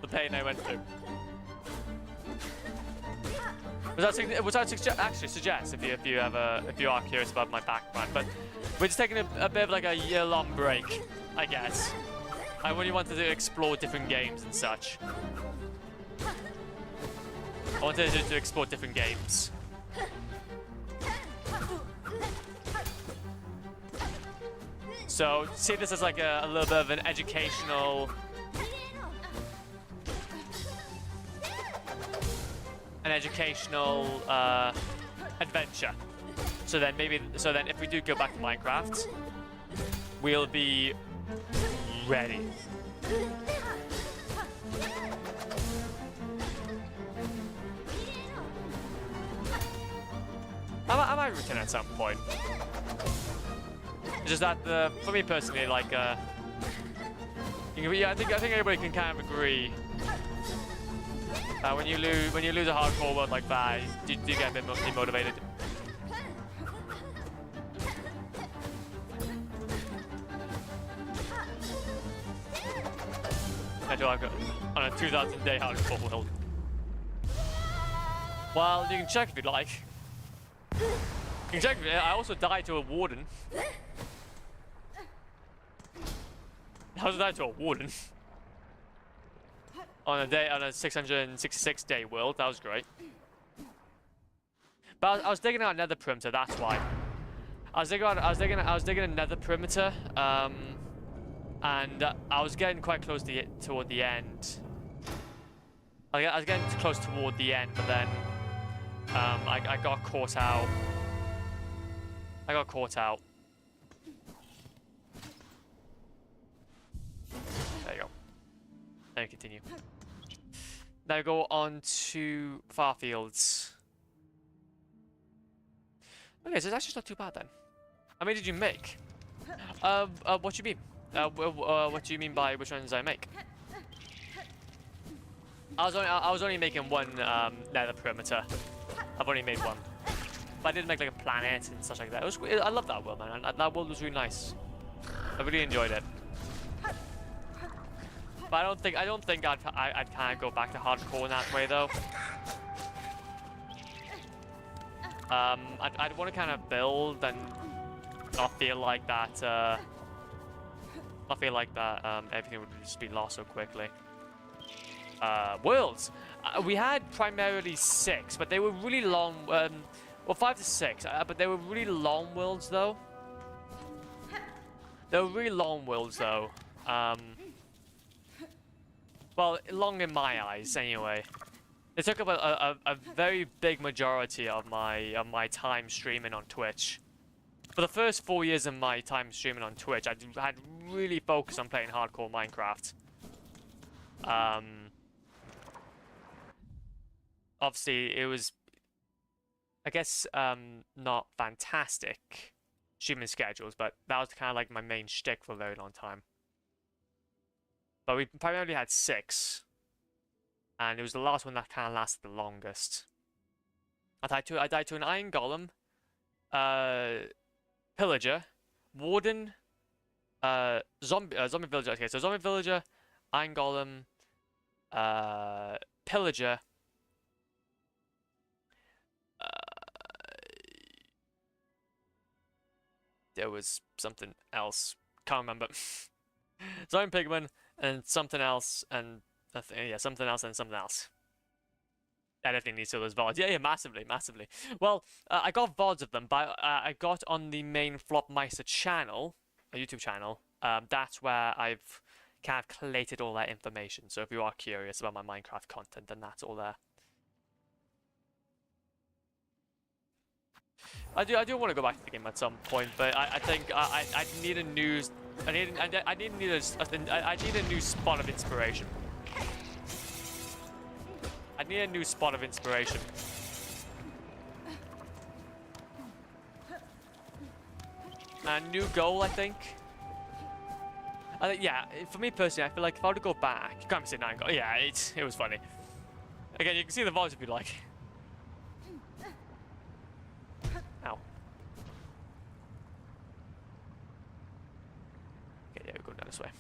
The pain I went through. Which I'd actually suggest if you are curious about my background. But we're just taking a bit of like a year-long break, I guess. I really wanted to explore different games and such. I wanted to explore different games. So see this as like a little bit of an educational adventure. So then if we do go back to Minecraft, we'll be ready. I might return at some point. It's just that for me personally, like I think everybody can kind of agree. When you lose a hardcore world like that, you get a bit demotivated. I do like on a 2,000-day hardcore world. Well, you can check if you'd like. You can check. I also died to a warden. I also died to a warden. On a 666-day world. That was great. But I was digging out another perimeter. That's why. I was digging another perimeter. And I was getting quite close toward the end. I was getting close toward the end, but then I got caught out. I got caught out. There you go. Then we continue. Now go on to Farfields. Okay, so it's actually not too bad then. How many did you make? What do you mean? What do you mean by which ones I make? I was only making one nether perimeter. I've only made one. But I did make like a planet and stuff like that. I love that world, man. That world was really nice. I really enjoyed it. But I don't think I'd kind of go back to hardcore in that way though. I'd want to kind of build and not feel like that. Everything would just be lost so quickly. Worlds. We had primarily 6, but they were really long. Well, 5 to 6, but they were really long worlds though. They were really long worlds though. Well, long in my eyes anyway. It took up a very big majority of my time streaming on Twitch. For the first 4 years of my time streaming on Twitch, I had really focused on playing hardcore Minecraft. Obviously, it was, I guess, not fantastic streaming schedules, but that was kind of like my main shtick for a very long time. But we primarily had 6. And it was the last one that kind of lasted the longest. I died to an Iron Golem, Pillager, Warden, Zombie Villager. Okay, so Zombie Villager, Iron Golem, Pillager, there was something else. Can't remember. Zombie Pigman and something else and yeah, something else and something else. I definitely need to those VODs. Yeah, massively. Well, I got VODs of them, but I got on the main Flopmeister channel, a YouTube channel. That's where I've kind of collated all that information. So if you are curious about my Minecraft content, then that's all there. I do want to go back to the game at some point, but I think I need a new I need a new spot of inspiration. I need a new spot of inspiration. A new goal, I think. Yeah, for me personally, I feel like if I were to go back, you can't say 9 goals. Yeah, it was funny. Again, you can see the vibes if you like. Ow. Okay, yeah, we're going down this way.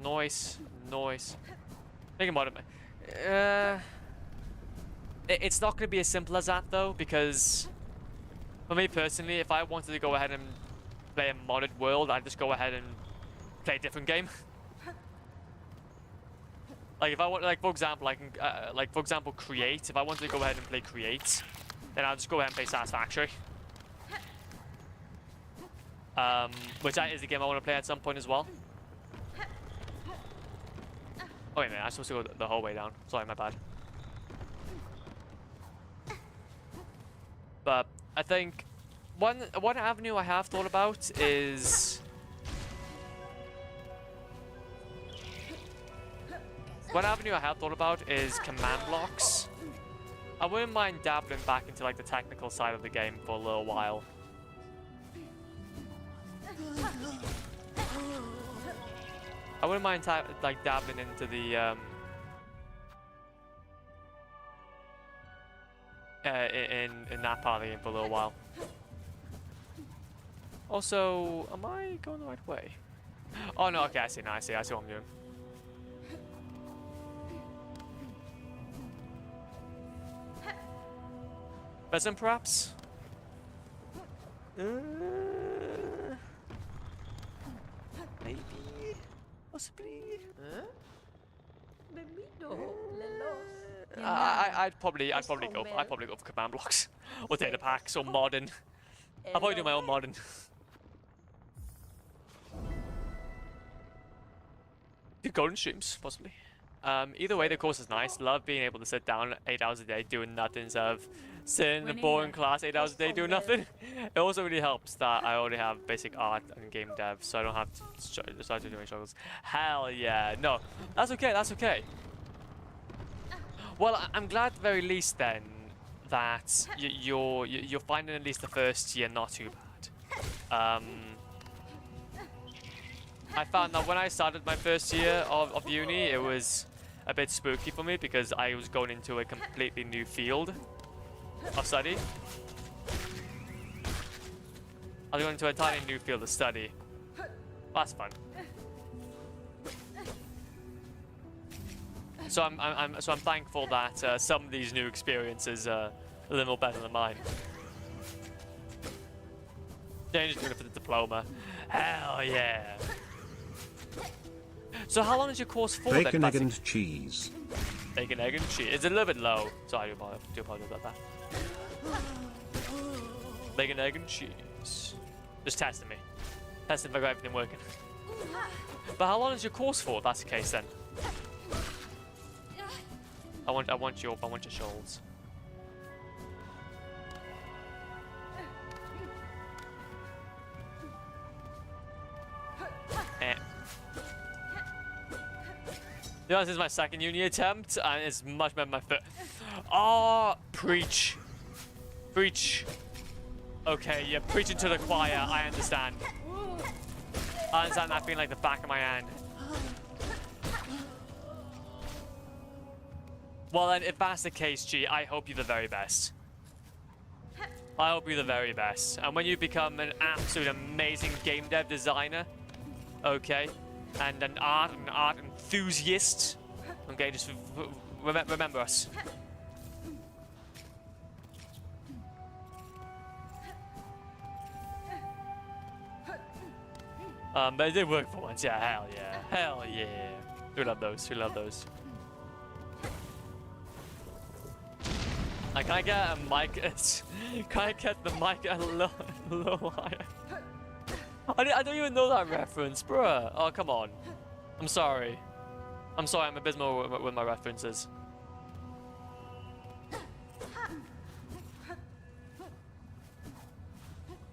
Noise. Think about it. It's not going to be as simple as that though, because for me personally, if I wanted to go ahead and play a modded world, I'd just go ahead and play a different game. Like if I want, like for example, create. If I wanted to go ahead and play create, then I'll just go ahead and play Satisfactory. Which is a game I want to play at some point as well. Oh wait a minute, I'm supposed to go the whole way down. Sorry, my bad. But I think one avenue I have thought about is command blocks. I wouldn't mind dabbling back into like the technical side of the game for a little while. I wouldn't mind like dabbling into the in that part of the game for a little while. Also, am I going the right way? Oh no, okay, I see what I'm doing. Pheasant, perhaps? Maybe. Possibly. I'd probably go for command blocks or data packs or modern. I'll probably do my own modern. Do golden streams, possibly. Either way, the course is nice. Love being able to sit down 8 hours a day doing nothing instead of sitting in a boring class 8 hours a day doing nothing. It also really helps that I already have basic art and game dev, so I don't have to start doing struggles. Hell yeah. No, that's okay. Well, I'm glad at the very least then that you're finding at least the first year not too bad. I found that when I started my first year of uni, it was a bit spooky for me because I was going into a completely new field of study. I was going into a entirely new field of study. That's fun. So I'm thankful that some of these new experiences are a little better than mine. Yeah, you're just doing it for the diploma. Hell yeah. So how long is your course for then? Bacon, egg and cheese. Bacon, egg and cheese. It's a little bit low. Sorry, I do apologize about that. Bacon, egg and cheese. Just testing me. Testing if I got everything working. But how long is your course for if that's the case then? I want your shawls. You know, this is my second uni attempt, and it's much better than my first. Oh, preach. Preach. Okay, you're preaching to the choir, I understand. I understand that being like the back of my hand. Well then, if that's the case, G, I hope you're the very best. I hope you're the very best. And when you become an absolute amazing game dev designer, okay, and an art enthusiast, okay, just remember us. But it did work for once, yeah, hell yeah. Hell yeah. We love those, we love those. Can I get a mic? Can I get the mic a little higher? I don't even know that reference, bruh. Oh, come on. I'm sorry. I'm sorry, I'm abysmal with my references.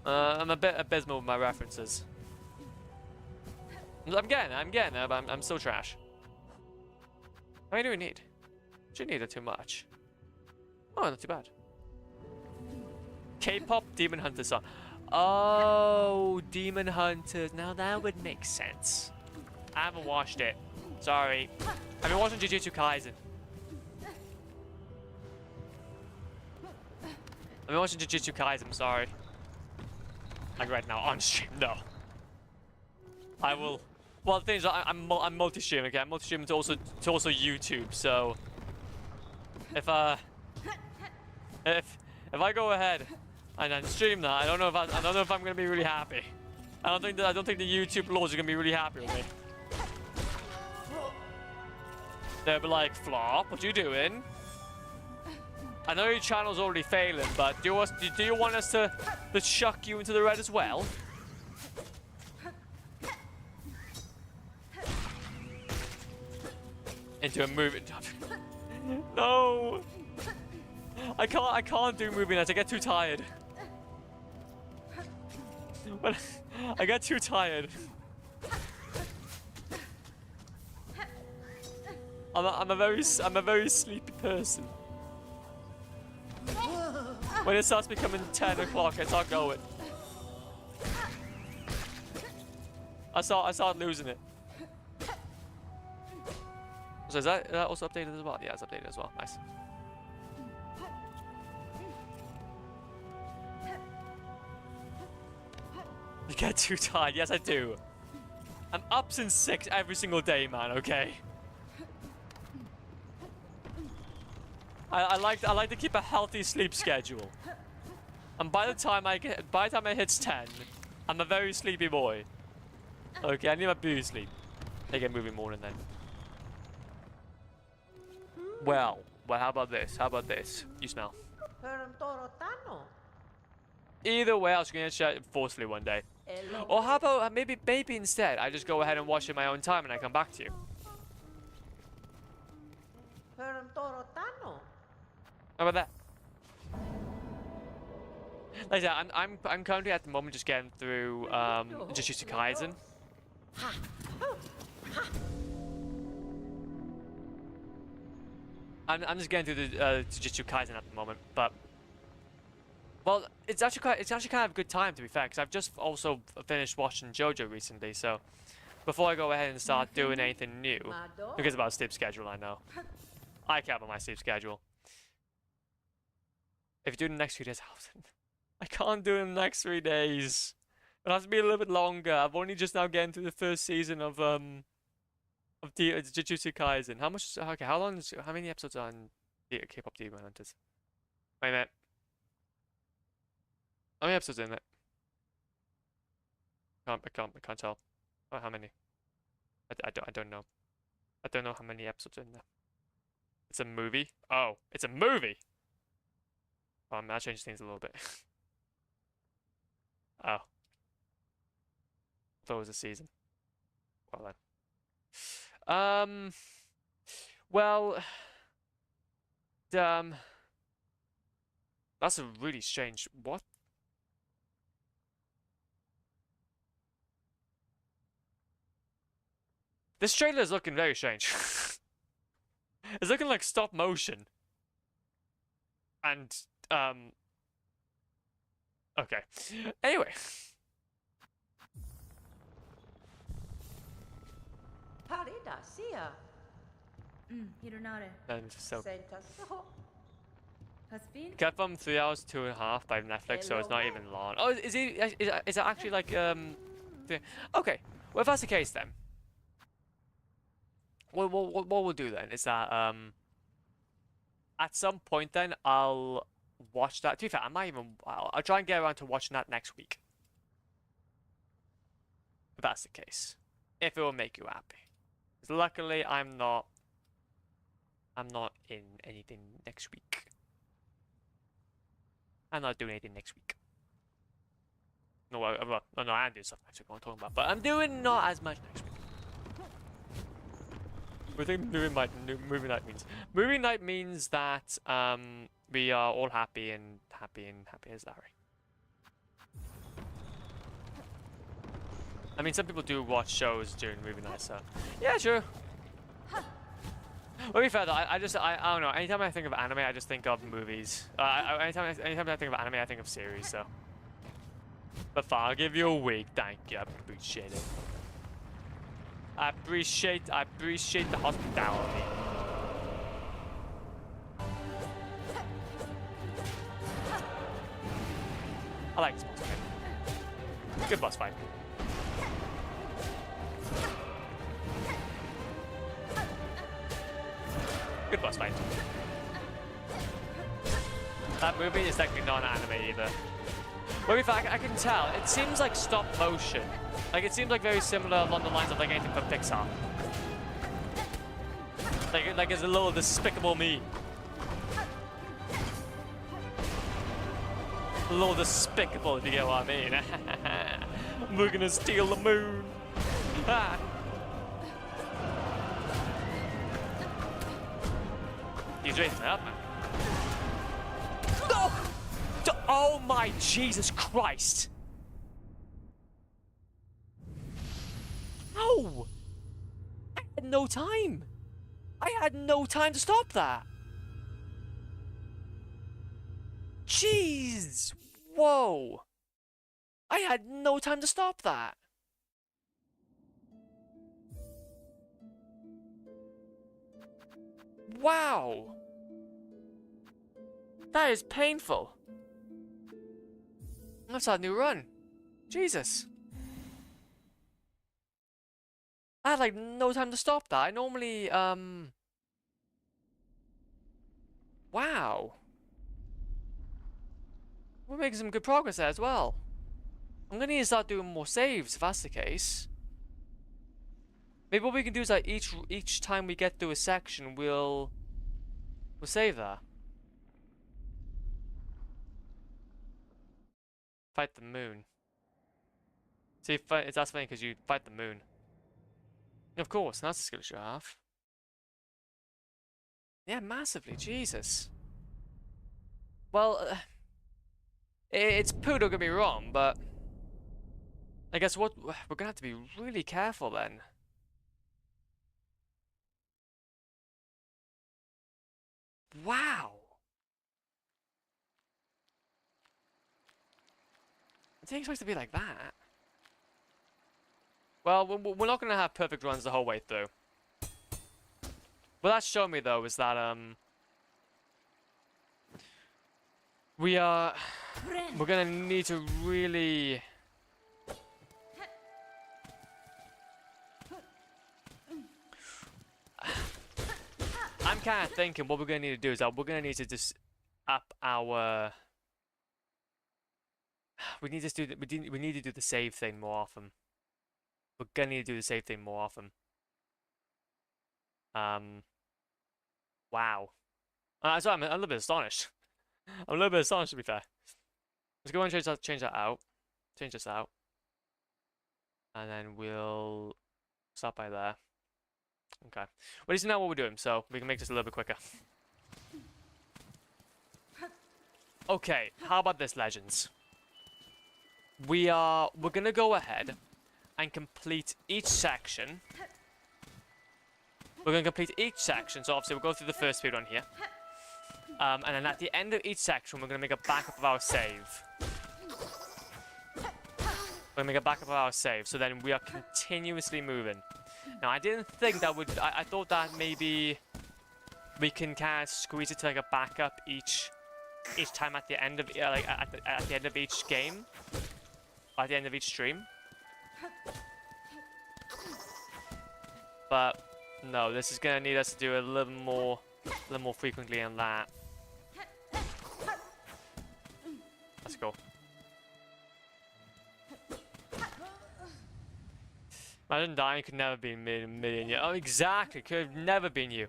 I'm a bit abysmal with my references. I'm getting there, but I'm still trash. How many do we need? Should need it too much. Oh, not too bad. K-pop Demon Hunter song. Oh, Demon Hunters. Now that would make sense. I haven't watched it. Sorry. I've been watching Jujutsu Kaisen. I've been watching Jujutsu Kaisen, sorry. Like right now, on stream, no. I will... Well, the thing is, I'm multi-streaming, okay? I'm multi-streaming to also YouTube, so... If I go ahead and then stream that, I don't know if I'm gonna be really happy. I don't think the YouTube lords are gonna be really happy with me. They'll be like, Flop, what you doing? I know your channel's already failing, but do you want us to chuck you into the red as well? Into a movie. No. I can't do movie nights. I get too tired. I get too tired. I'm a very sleepy person. When it starts becoming 10 o'clock, I start going. I start losing it. So is that also updated as well? Yeah, it's updated as well. Nice. You get too tired. Yes, I do. I'm up since 6 every single day, man. Okay. I like to keep a healthy sleep schedule. And by the time it hits 10, I'm a very sleepy boy. Okay, I need my beauty sleep. I get moving morning then. Well, how about this? How about this? You smell. Either way, I was gonna share it forcefully one day. Or how about maybe instead I just go ahead and watch it in my own time and I come back to you. How about that? Like I said, I'm currently at the moment just getting through Jujutsu Kaisen. I'm just getting through the Jujutsu Kaisen at the moment, but well, it's actually kind of a good time to be fair, because I've just also finished watching JoJo recently, so before I go ahead and start doing anything new, because about sleep schedule, I know. I care about my sleep schedule. If you do the next few days, I can't do it in the next 3 days. It has to be a little bit longer. I've only just now getting through the first season of the Jujutsu Kaisen. How much? Okay, how many episodes are on K-pop Demon Hunters? Wait a minute. How many episodes in it? I can't tell. Oh, how many? I don't know. I don't know how many episodes are in there. It's a movie? Oh, it's a movie! That changes things a little bit. Oh. I thought it was a season. Well then. Well, that's a really strange. What? This trailer is looking very strange. It's looking like stop motion. And, okay. Anyway. So kept from 3 hours, 2.5 by Netflix, so it's not even long. Oh, is it actually like okay? Well, if that's the case, then what we'll do then is that at some point then I'll watch that. To be fair, I'll try and get around to watching that next week. If that's the case, if it will make you happy. Because luckily I'm not in anything next week. I'm not doing anything next week. No, I am doing stuff next week. What I'm talking about, but I'm doing not as much next week. What do you think movie night means? Movie night means that we are all happy as Larry. I mean, some people do watch shows during movie night, so yeah, sure. Well, to be fair though, I don't know. Anytime I think of anime, I just think of movies. Anytime I think of anime, I think of series. So, but fine, I'll give you a week. Thank you, I appreciate it. I appreciate the hospitality. I like this boss fight. Good boss fight. Good boss fight. That movie is technically not an anime either. But in fact, I can tell, it seems like stop motion. Like, it seems like very similar along the lines of like anything from Pixar. Like it's a little Despicable Me. A little despicable, if you get what I mean. We're gonna steal the moon. He's raising it up now. No! Oh my Jesus Christ! No! I had no time. I had no time to stop that. Jeez! Whoa! I had no time to stop that. Wow! That is painful. That's our new run. Jesus. I had like no time to stop that. I normally, wow. We're making some good progress there as well. I'm gonna need to start doing more saves if that's the case. Maybe what we can do is like each time we get through a section, we'll save that. Fight the moon. See, that's funny because you fight the moon. Of course, that's a skill you have. Yeah, massively, Jesus. Well, it's poo, don't get me wrong, but I guess we're gonna have to be really careful then. Wow. I didn't expect it to be like that. Well, we're not going to have perfect runs the whole way through. What that's shown me, though, is that, we're going to need to really... I'm kind of thinking what we're going to need to do is that we're going to need to just up our... We need to do the save thing more often. We're going to need to do the save thing more often. Wow. So I'm a little bit astonished. I'm a little bit astonished, to be fair. Let's go and change that out. Change this out. And then we'll stop by there. Okay. Well, at least now what we're doing, so we can make this a little bit quicker. Okay, how about this, Legends? We're gonna go ahead and complete each section. We're gonna complete each section, so obviously we'll go through the first speed run here. And then at the end of each section, we're gonna make a backup of our save. We're gonna make a backup of our save, so then we are continuously moving. Now, I didn't think that would... I thought that maybe we can kind of squeeze it to like a backup each time at the end of like at the end of each game, or at the end of each stream. But no, this is gonna need us to do a little more frequently than that. Let's go. Imagine dying could never be a million years. Oh, exactly. Could have never been you.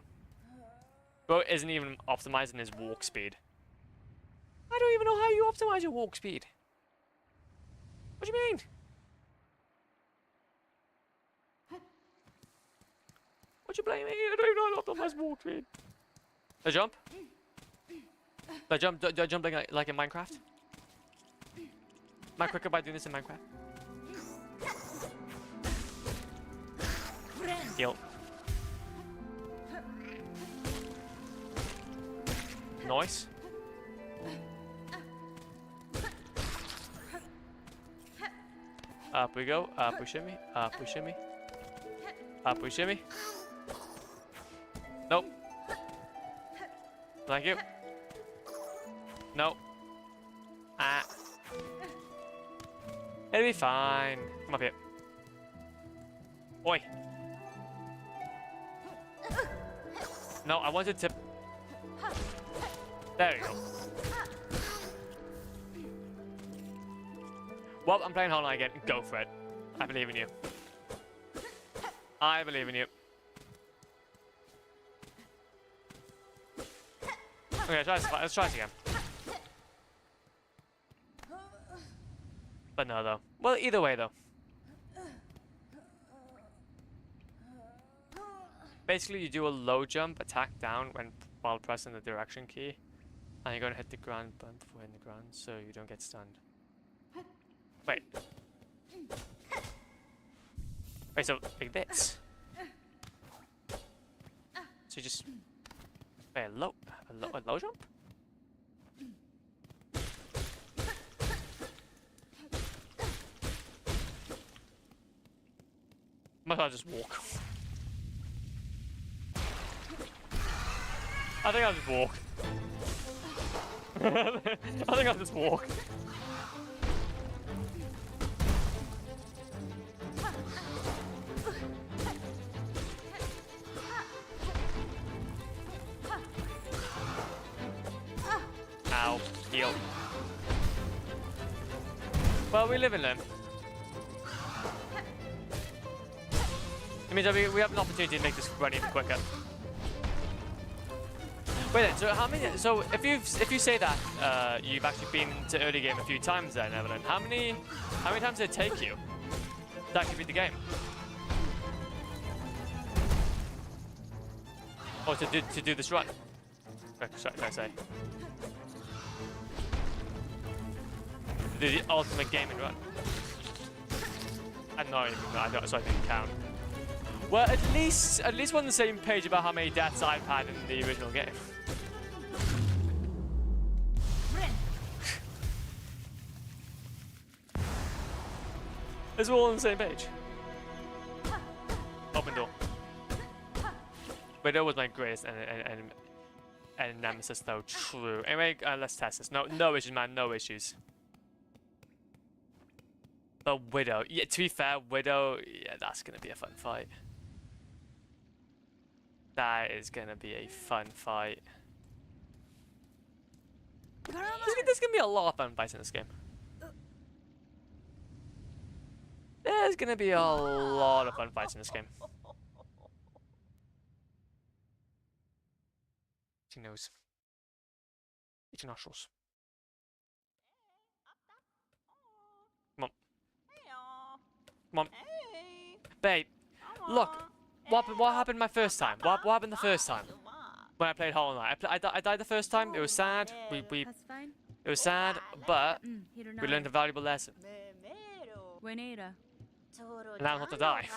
Bro isn't even optimizing his walk speed. I don't even know how you optimize your walk speed. What do you mean? What you blaming me? I don't even know how to optimize walk speed. The jump? The jump? Do I jump like in Minecraft? Am I quicker by doing this in Minecraft? Heal. Nice. Up we go. Up we shimmy. Up we shimmy. Up we shimmy. Nope. Thank you. Nope. Ah. It'll be fine. Come up here. Oi. No, I wanted to... There you go. Well, I'm playing Hollow Knight again. Go for it. I believe in you. I believe in you. Okay, let's try this again. But no, though. Well, either way, though. Basically, you do a low jump, attack down while pressing the direction key, and you're gonna hit the ground button before hitting the ground, so you don't get stunned. Wait. Wait, so like this? So you just wait, a low jump? Might as well just walk. I think I'll just walk. I think I'll just walk. Ow. Heal. Well, we live and learn. It means that we have an opportunity to make this run even quicker. Wait then, so how many? So if you say that you've actually been to early game a few times, then Evelyn, how many times did it take you to actually beat the game? Or to do this run? Should I say? To do the ultimate gaming run. I don't know anything. So I didn't count. Well, at least we're on the same page about how many deaths I've had in the original game. It's all on the same page. Open door. Widow was my greatest and nemesis though. True. Anyway, let's test this. No issues, man. No issues. But Widow, yeah. To be fair, Widow, yeah, that's gonna be a fun fight. That is gonna be a fun fight. There's gonna be a lot of fun fights in this game. There's gonna be a lot of fun fights in this game. Itchy nose. Itchy nostrils. Come on. Come on. Babe, look. What happened my first time? What happened the first time? When I played Hollow Knight. I died the first time. It was sad. It was sad, but we learned a valuable lesson. And now not to die.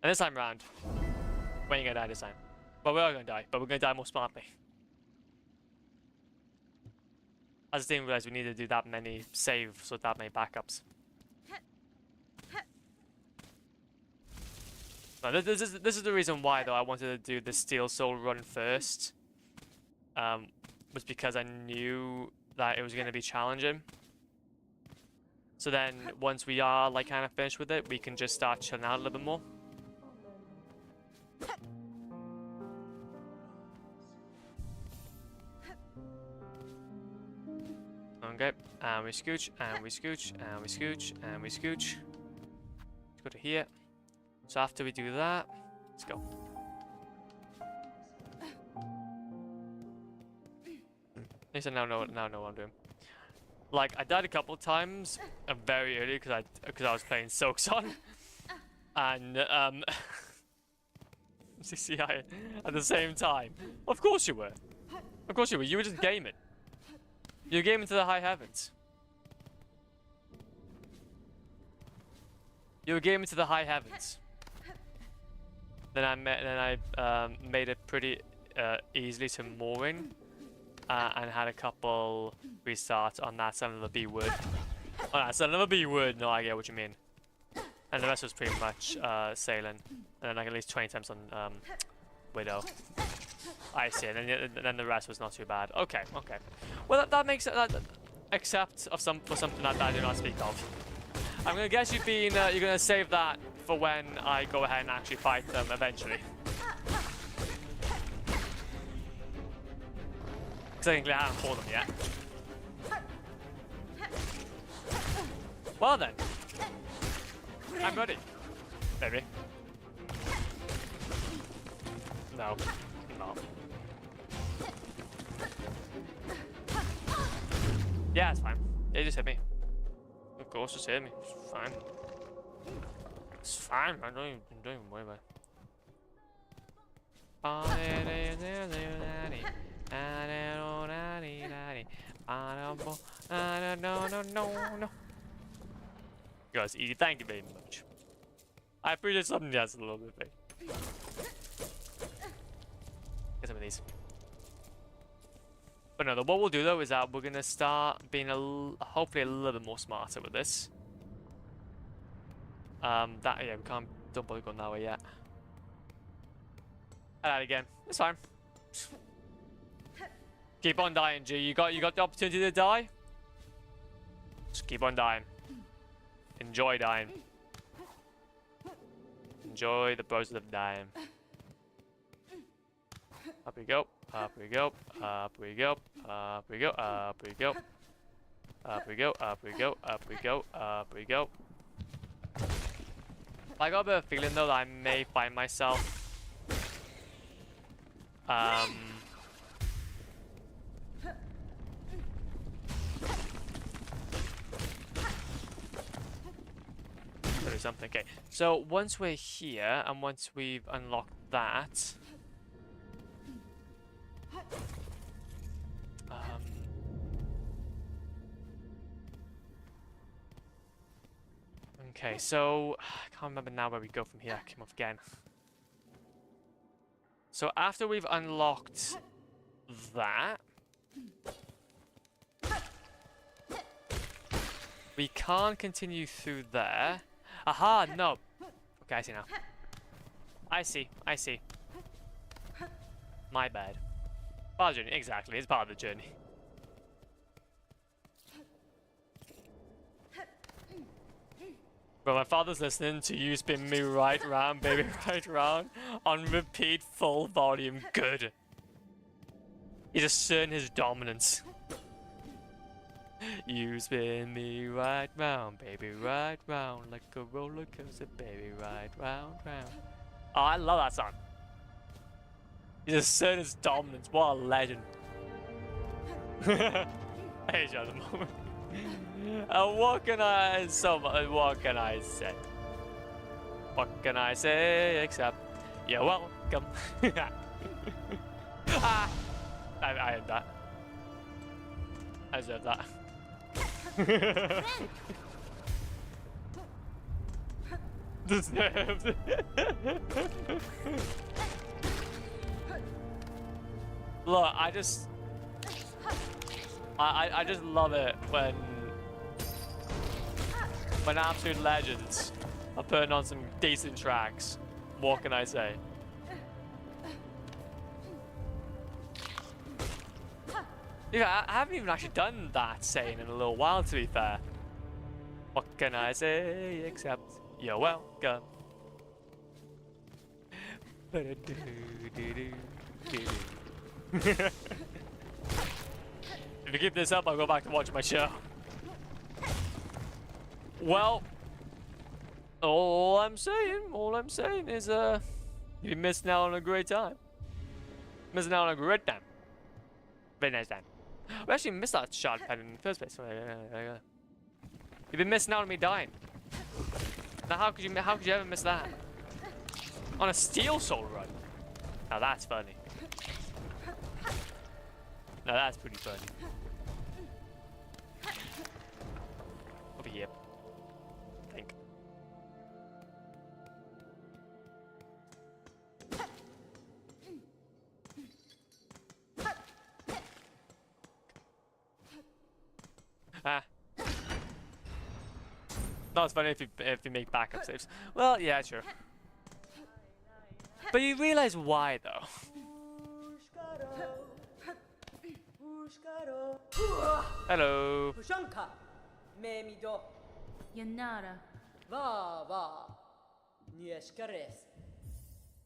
And this time round, we ain't gonna die this time. But we are gonna die, but we're gonna die more smartly. I just didn't realize we needed to do that many saves with that many backups. No, this is the reason why though I wanted to do the Steel Soul run first. Was because I knew that it was gonna be challenging. So then once we are like kind of finished with it, we can just start chilling out a little bit more. Okay, and we scooch, and we scooch, and we scooch, and we scooch. Let's go to here. So after we do that, let's go. At least I now know what I'm doing. Like I died a couple of times very early because I was playing Silksong and CCI at the same time. Of course you were. Of course you were. You were just gaming. You were gaming to the high heavens. You were gaming to the high heavens. Then I made it pretty easily to mooring, and had a couple restarts on that son of a B word. On that son of a B word. No, I get what you mean. And the rest was pretty much sailing, and then like at least 20 attempts on Widow. I see, and then the rest was not too bad. Okay, okay. Well, that makes it. Except for something that I do not speak of. I'm gonna guess you're gonna save that for when I go ahead and actually fight them eventually. Because technically I haven't fought them yet. Well then, I'm ready. Maybe. No. No. Yeah, it's fine. They just hit me. Of course, just hit me. It's fine. It's fine. I don't even worry about it. No. Guys, easy. Thank you very much. I appreciate something else a little bit. Get some of these. But no, what we'll do though is that we're gonna start being hopefully a little bit more smarter with this. Yeah, we don't bother going that way yet. And that again. It's fine. Keep on dying, G. You got the opportunity to die. Just keep on dying. Enjoy dying. Enjoy the process of dying. Up we go. Up we go. Up we go. Up we go. Up we go. Up we go. Up we go. Up we go. Up we go. I got a bit of a feeling though that I may find myself do something. Okay, so once we're here and once we've unlocked that, okay, so I can't remember now where we go from here. I came off again. So after we've unlocked that, We can't continue through there. Aha, no. Okay, I see now. I see. My bad. Part of the journey, exactly. It's part of the journey. But my father's listening to you spin me right round, baby, right round, on repeat, full volume. Good. He's asserting his dominance. You spin me right round, baby, right round, like a roller coaster, baby, right round, round. Oh, I love that song. He's asserting his dominance. What a legend. I hate you at the moment. What can I say? What can I say except you're welcome? Ah, I had that. I deserve that. Deserved. Look, I just love it when absolute legends are putting on some decent tracks. What can I say? Yeah, I haven't even actually done that saying in a little while, to be fair. What can I say except you're welcome? If you keep this up, I'll go back to watching my show. Well, all I'm saying is, you missed out on a great time. Missing out on a great time. Very nice time. We actually missed that shot pad in the first place. You've been missing out on me dying. Now, how could you ever miss that? On a steel soul run. Now that's funny. Now that's pretty funny. Over here. I think. Ah. No, it's funny if you make backup saves. Well, yeah, sure. But you realize why, though. Hello.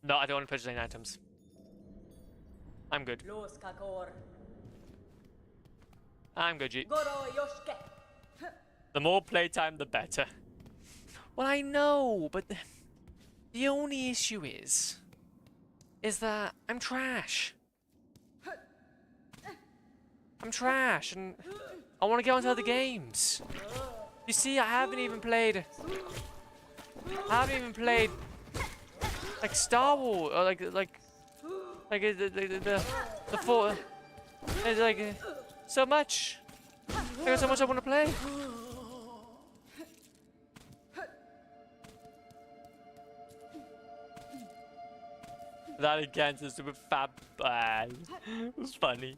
No, I don't want to purchase any items. I'm good. I'm good, G. The more playtime, the better. Well, I know, but the only issue is that I'm trash. I'm trash, and I want to get onto other games. You see, I haven't even played like Star Wars or like the four. It's like so much. There's so much I want to play. That against a super fat bad. It was funny.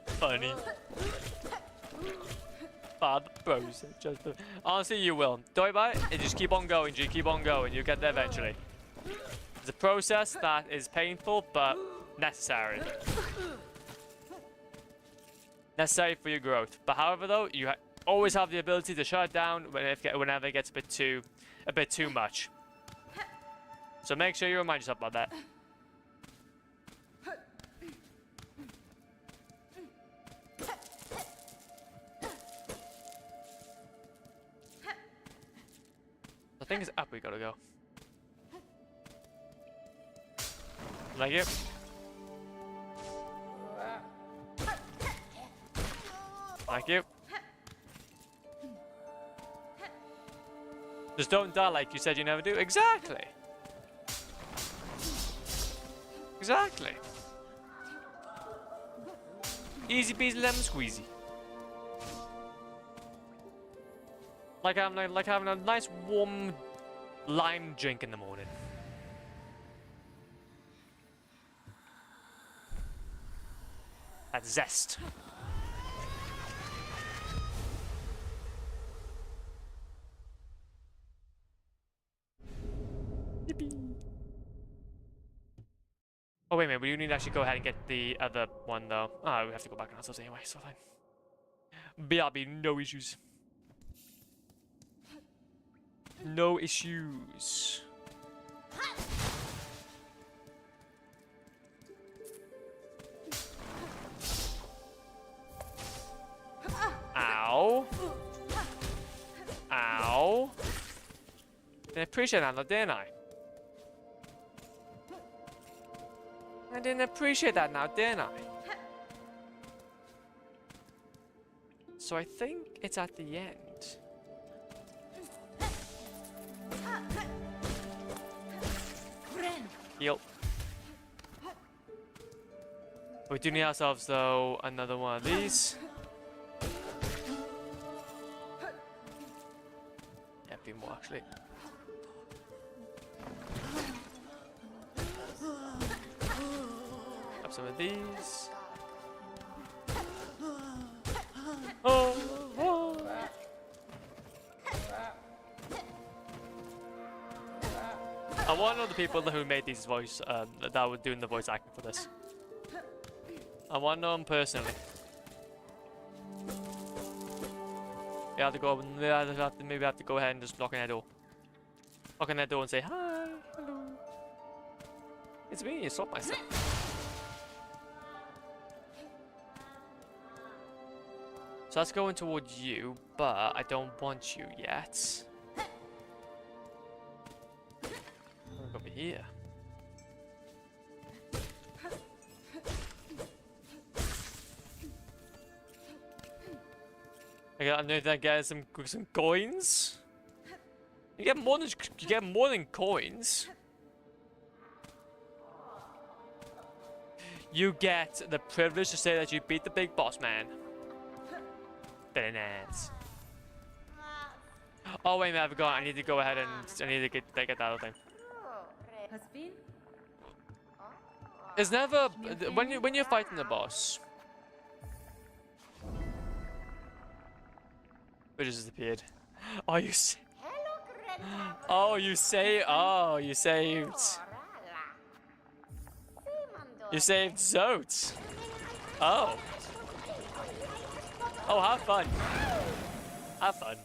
Funny. The process. Honestly, you will. Don't worry about it. And just keep on going, G. Keep on going. You'll get there eventually. It's a process that is painful, but necessary. Necessary for your growth. But however, though, you always have the ability to shut it down whenever it gets a bit too much. So make sure you remind yourself about that. I think it's up we gotta go. Thank you. Thank you. Just don't die like you said you never do. Exactly. Exactly. Easy peasy lemon squeezy. Like having a nice warm lime drink in the morning. That zest. Oh, wait a minute. We do need to actually go ahead and get the other one, though. Oh, we have to go back on ourselves anyway, so fine. BRB, no issues. No issues. Ow. Ow. Didn't appreciate that, didn't I? I didn't appreciate that now, didn't I? So I think it's at the end. Heal. We do need ourselves, though, another one of these. Yeah, a few more, actually. Grab some of these. Oh, oh. I want to know the people who made these voice, that were doing the voice acting for this. I want to know them personally. We have to go. Maybe have to go ahead and just knock on their door. Knock on their door and say hi, hello. It's me, it's Flopmeister. So that's going towards you, but I don't want you yet. Over here. I need to get some coins. You get more than coins. You get the privilege to say that you beat the big boss man. Bananas. Oh wait a minute, I forgot. I need to go ahead and I need to get that other thing. It's never when you're fighting the boss. It just disappeared. Oh, you. Oh, you say. Oh, you saved. You saved Zote. Oh. Oh, have fun. Have fun.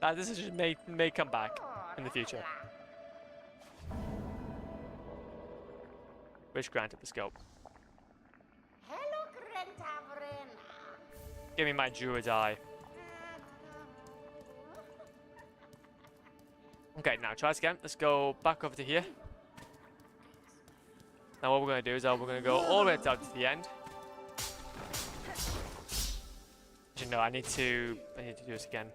That decision may come back in the future. Wish granted the scope. Give me my druid eye. Okay, now try this again. Let's go back over to here. Now what we're going to do is we're going to go all the way down to the end. Actually, no, I need to do this again.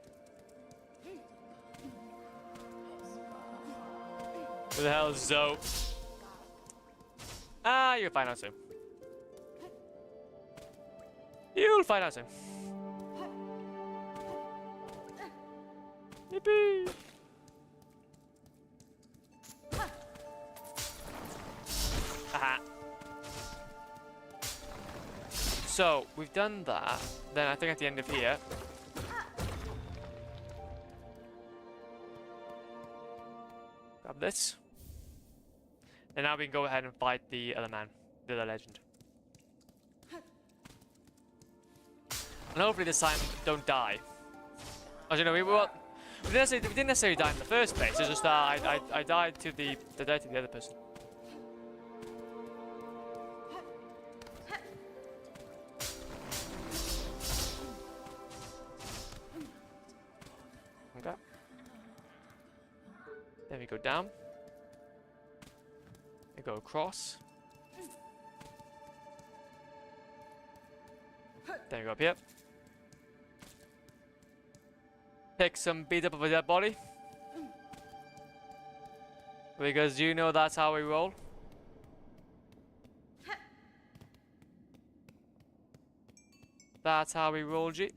Who the hell is Zoe? Ah, you'll find out soon. You'll find out soon. Yippee! Haha. So, we've done that. Then I think at the end of here. Grab this. And now we can go ahead and fight the other man, the other legend. And hopefully this time don't die. As you know, we didn't necessarily die in the first place. It's just that I died to the death of the other person. Okay. Then we go down. We go across. Then we go up here. Pick some beat up of a dead body. Because you know that's how we roll. That's how we roll, G.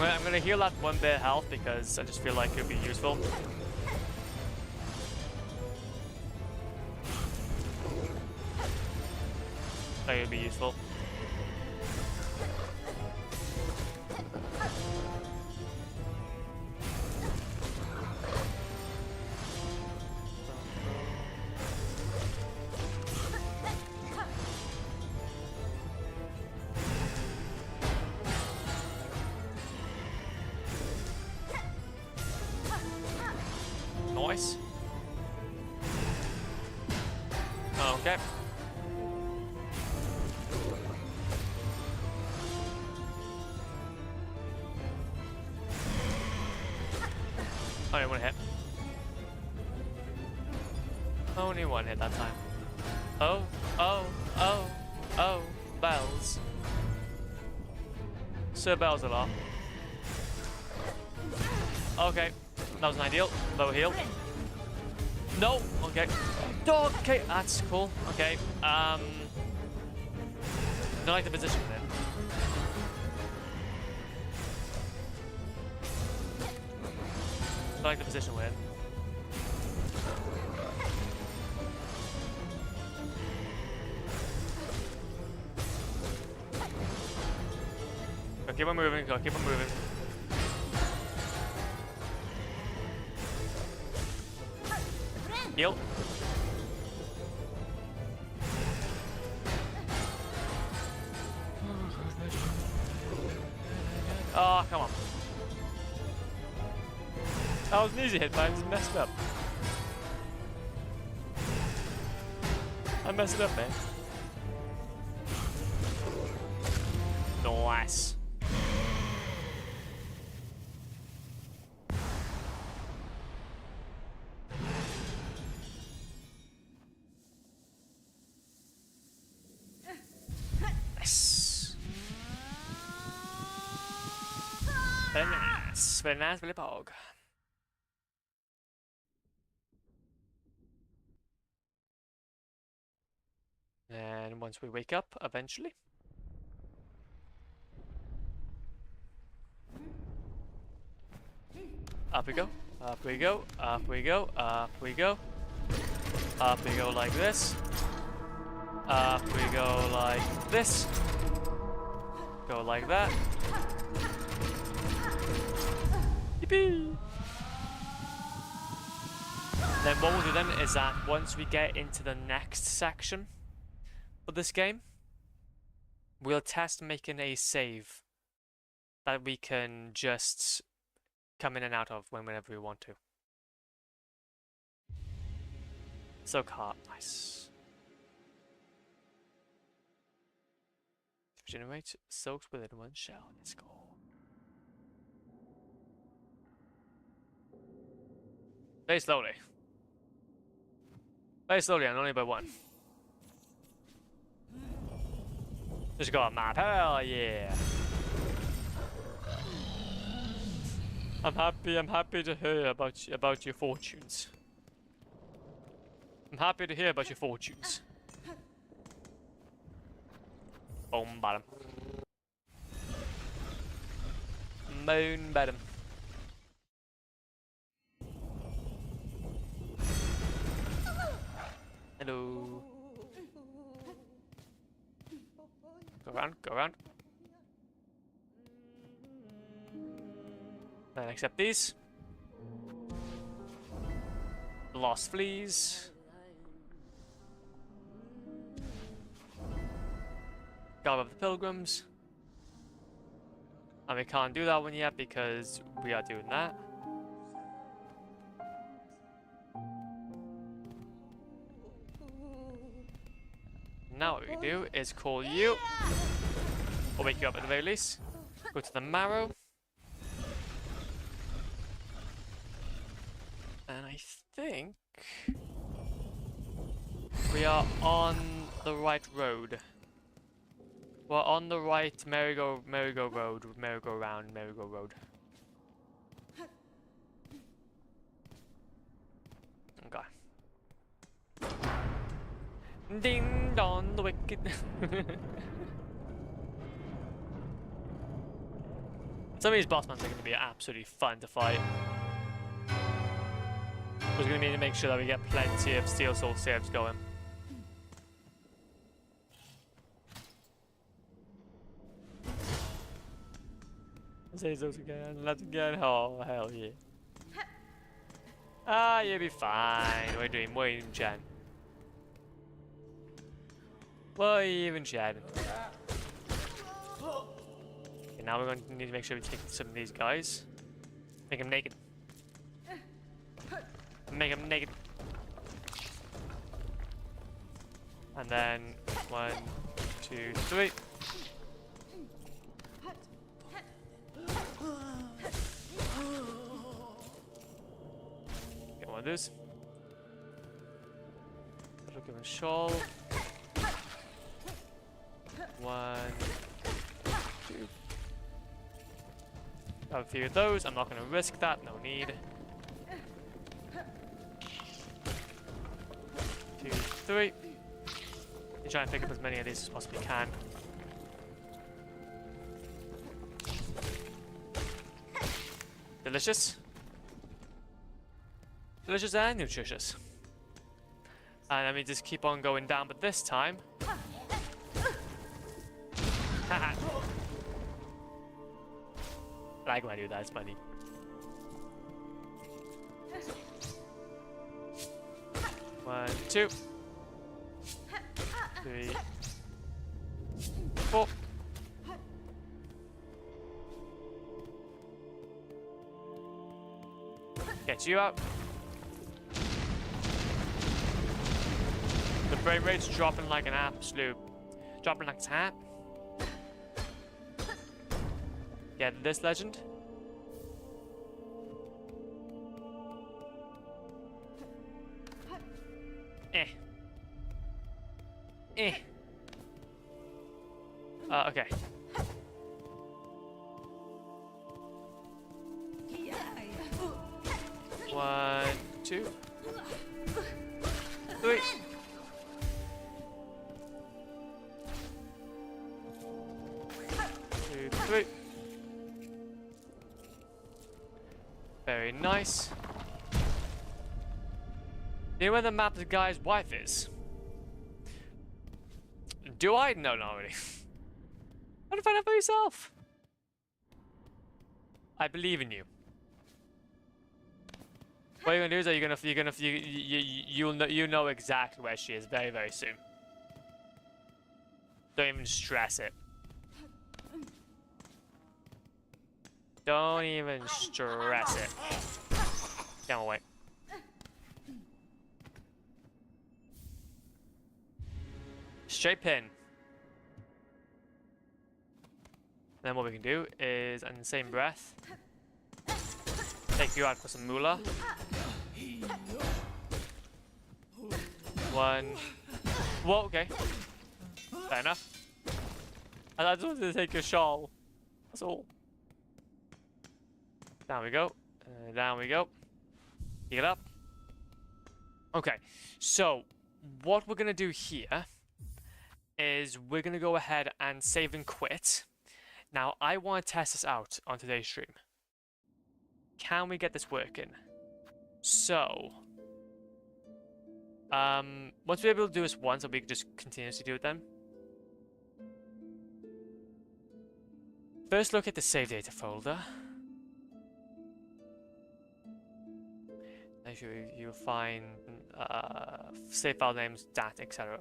I'm gonna heal that 1 bit health because I just feel like it would be useful. It would be useful. Nice. Okay. Only 1 hit. Only 1 hit that time. Oh, oh, oh, oh, bells. Sir Bells a lot. Okay, that was an ideal. Low heal. No, okay. Okay, that's cool. Okay, I like the position then. I like the position we're in. Go, keep on moving, go, keep on moving. Heal. Oh, come on. That was an easy hit, but I just messed up. I messed it up, man. Nice. Nice. Very nice. Very nice, Billy Pog. And once we wake up, eventually. Up we go, up we go, up we go, up we go. Up we go like this. Up we go like this. Go like that. Yippee! Then what we'll do then is that once we get into the next section of this game, we'll test making a save that we can just come in and out of whenever we want to. Soak heart, nice. Generate soaked within 1 shell. Let's go. Very slowly. Very slowly and only by 1. Just got a map. Hell yeah. I'm happy to hear about your fortunes. I'm happy to hear about your fortunes. Boom bottom. Moon bottom. Hello. Go around, go around. Then accept these. Lost fleas. Garb of the Pilgrims. And we can't do that one yet because we are doing that. Now what we do is call you. Or wake you up at the very least. Go to the marrow. And I think we are on the right road. We're on the right merry-go road, merry-go-round, merry-go road. Okay. Ding dong, the wicked. Some of these boss mans are going to be absolutely fun to fight. We're going to need to make sure that we get plenty of Steel Soul saves going. Say those again. Let's again. Oh, hell yeah. Ah, you'll be fine. What are you doing? What are you even chatting? What are you even chatting? Okay, now we're going to need to make sure we take some of these guys. Make them naked. Make them naked. And then 1, 2, 3. Get one of those. That'll give him a shawl. 1, 2. Have a few of those. I'm not going to risk that. No need. 2, 3. You try and pick up as many of these as possibly can. Delicious. Delicious and nutritious. And let me just keep on going down, but this time... Haha. I like when I do that, it's funny. One, 2, 3, 4. Get you out. The frame rate's dropping like an absolute... dropping like a tap. Get this legend. Okay. One, 2, 3. 2, 3. Very nice. You know where the map the guy's wife is? Do I? No, not really. How to find out for yourself? I believe in you. What you're gonna do is you'll know exactly where she is very, very soon. Don't even stress it. Don't even stress it. Get away. Straight pin. Then what we can do is, in the same breath, take you out for some moolah. 1. Whoa, okay. Fair enough. I just wanted to take your shawl. That's all. Down we go. Down we go. Pick it up. Okay, so what we're gonna do here is we're gonna go ahead and save and quit. Now, I want to test this out on today's stream. Can we get this working? So, once we're able to do this once, we can just continuously do it then. First, look at the save data folder. You'll find save file names, data, etc.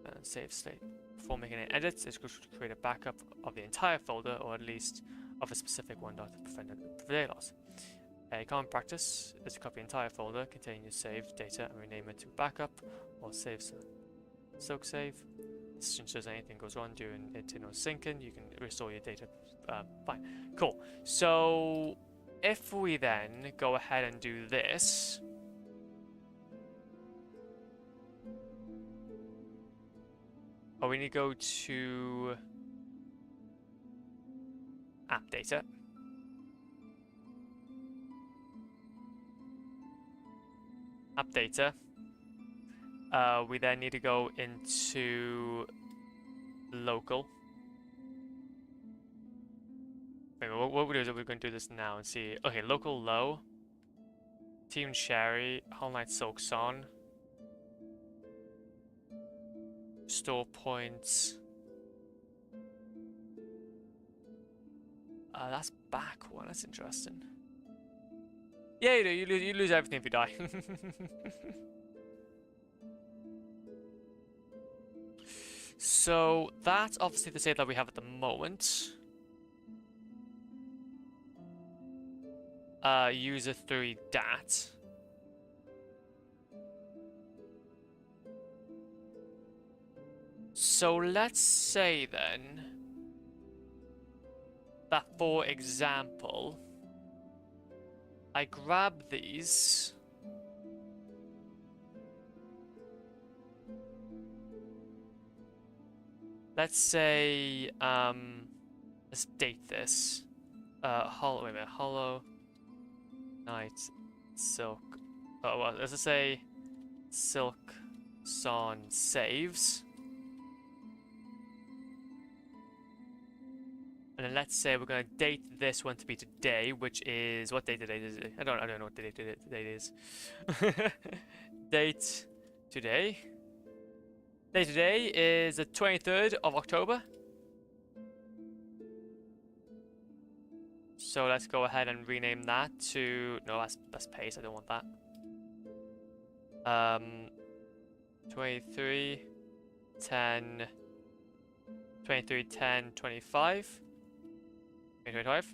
And save state. Before making any edits, it's crucial to create a backup of the entire folder, or at least of a specific one to prevent data loss. A common practice is to copy the entire folder containing your saved data and rename it to backup or save silk save. This ensures anything goes wrong during internal syncing, you can restore your data. Fine, cool. So if we then go ahead and do this. Oh, we need to go to app data. App data. We then need to go into local. wait, what we do is we're going to do this now and see. Okay, local low. Team Cherry, Whole Night Silksong. Store points. That's back one. That's interesting. Yeah, you do. You lose everything if you die. So that's obviously the save that we have at the moment. User 3 dat. So let's say then that, for example, I grab these. Let's say, let's date this. Wait a minute, Hollow Knight Silk. Oh, well, let's just say Silksong saves. And then let's say we're going to date this one to be today, which is... What date today is it? I don't know what the date today is. Date today. Date today is the 23rd of October. So let's go ahead and rename that to... No, that's pace. I don't want that. 23, 10... 23, 10, 25. 2025.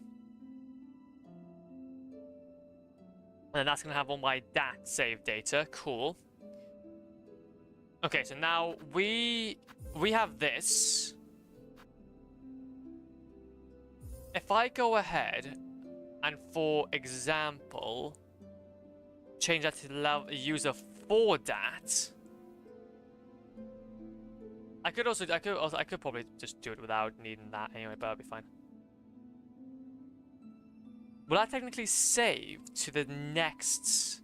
And that's going to have all my DAT save data. Cool. Okay, so now we have this. If I go ahead and, for example, change that to level user 4 DAT, I could probably just do it without needing that anyway, but that'll be fine. Will that technically save to the next?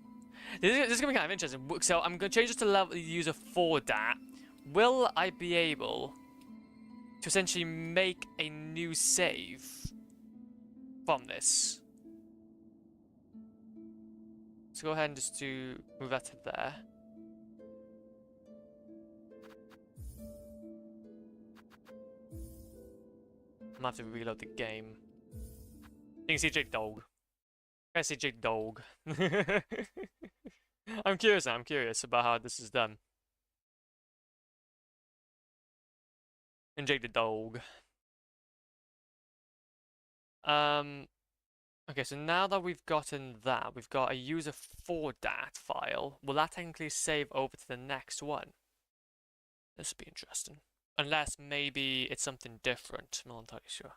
This is gonna be kind of interesting. So I'm gonna change this to level user 4 DAT. Will I be able to essentially make a new save from this? Let's go ahead and just move that to there. I'm gonna have to reload the game. You can see Jake Dog. I see Jake Dog. I'm curious about how this is done. And Jake the Dog. Okay, so now that we've gotten that, we've got a user 4 DAT file. Will that technically save over to the next one? This would be interesting. Unless maybe it's something different. I'm not entirely sure.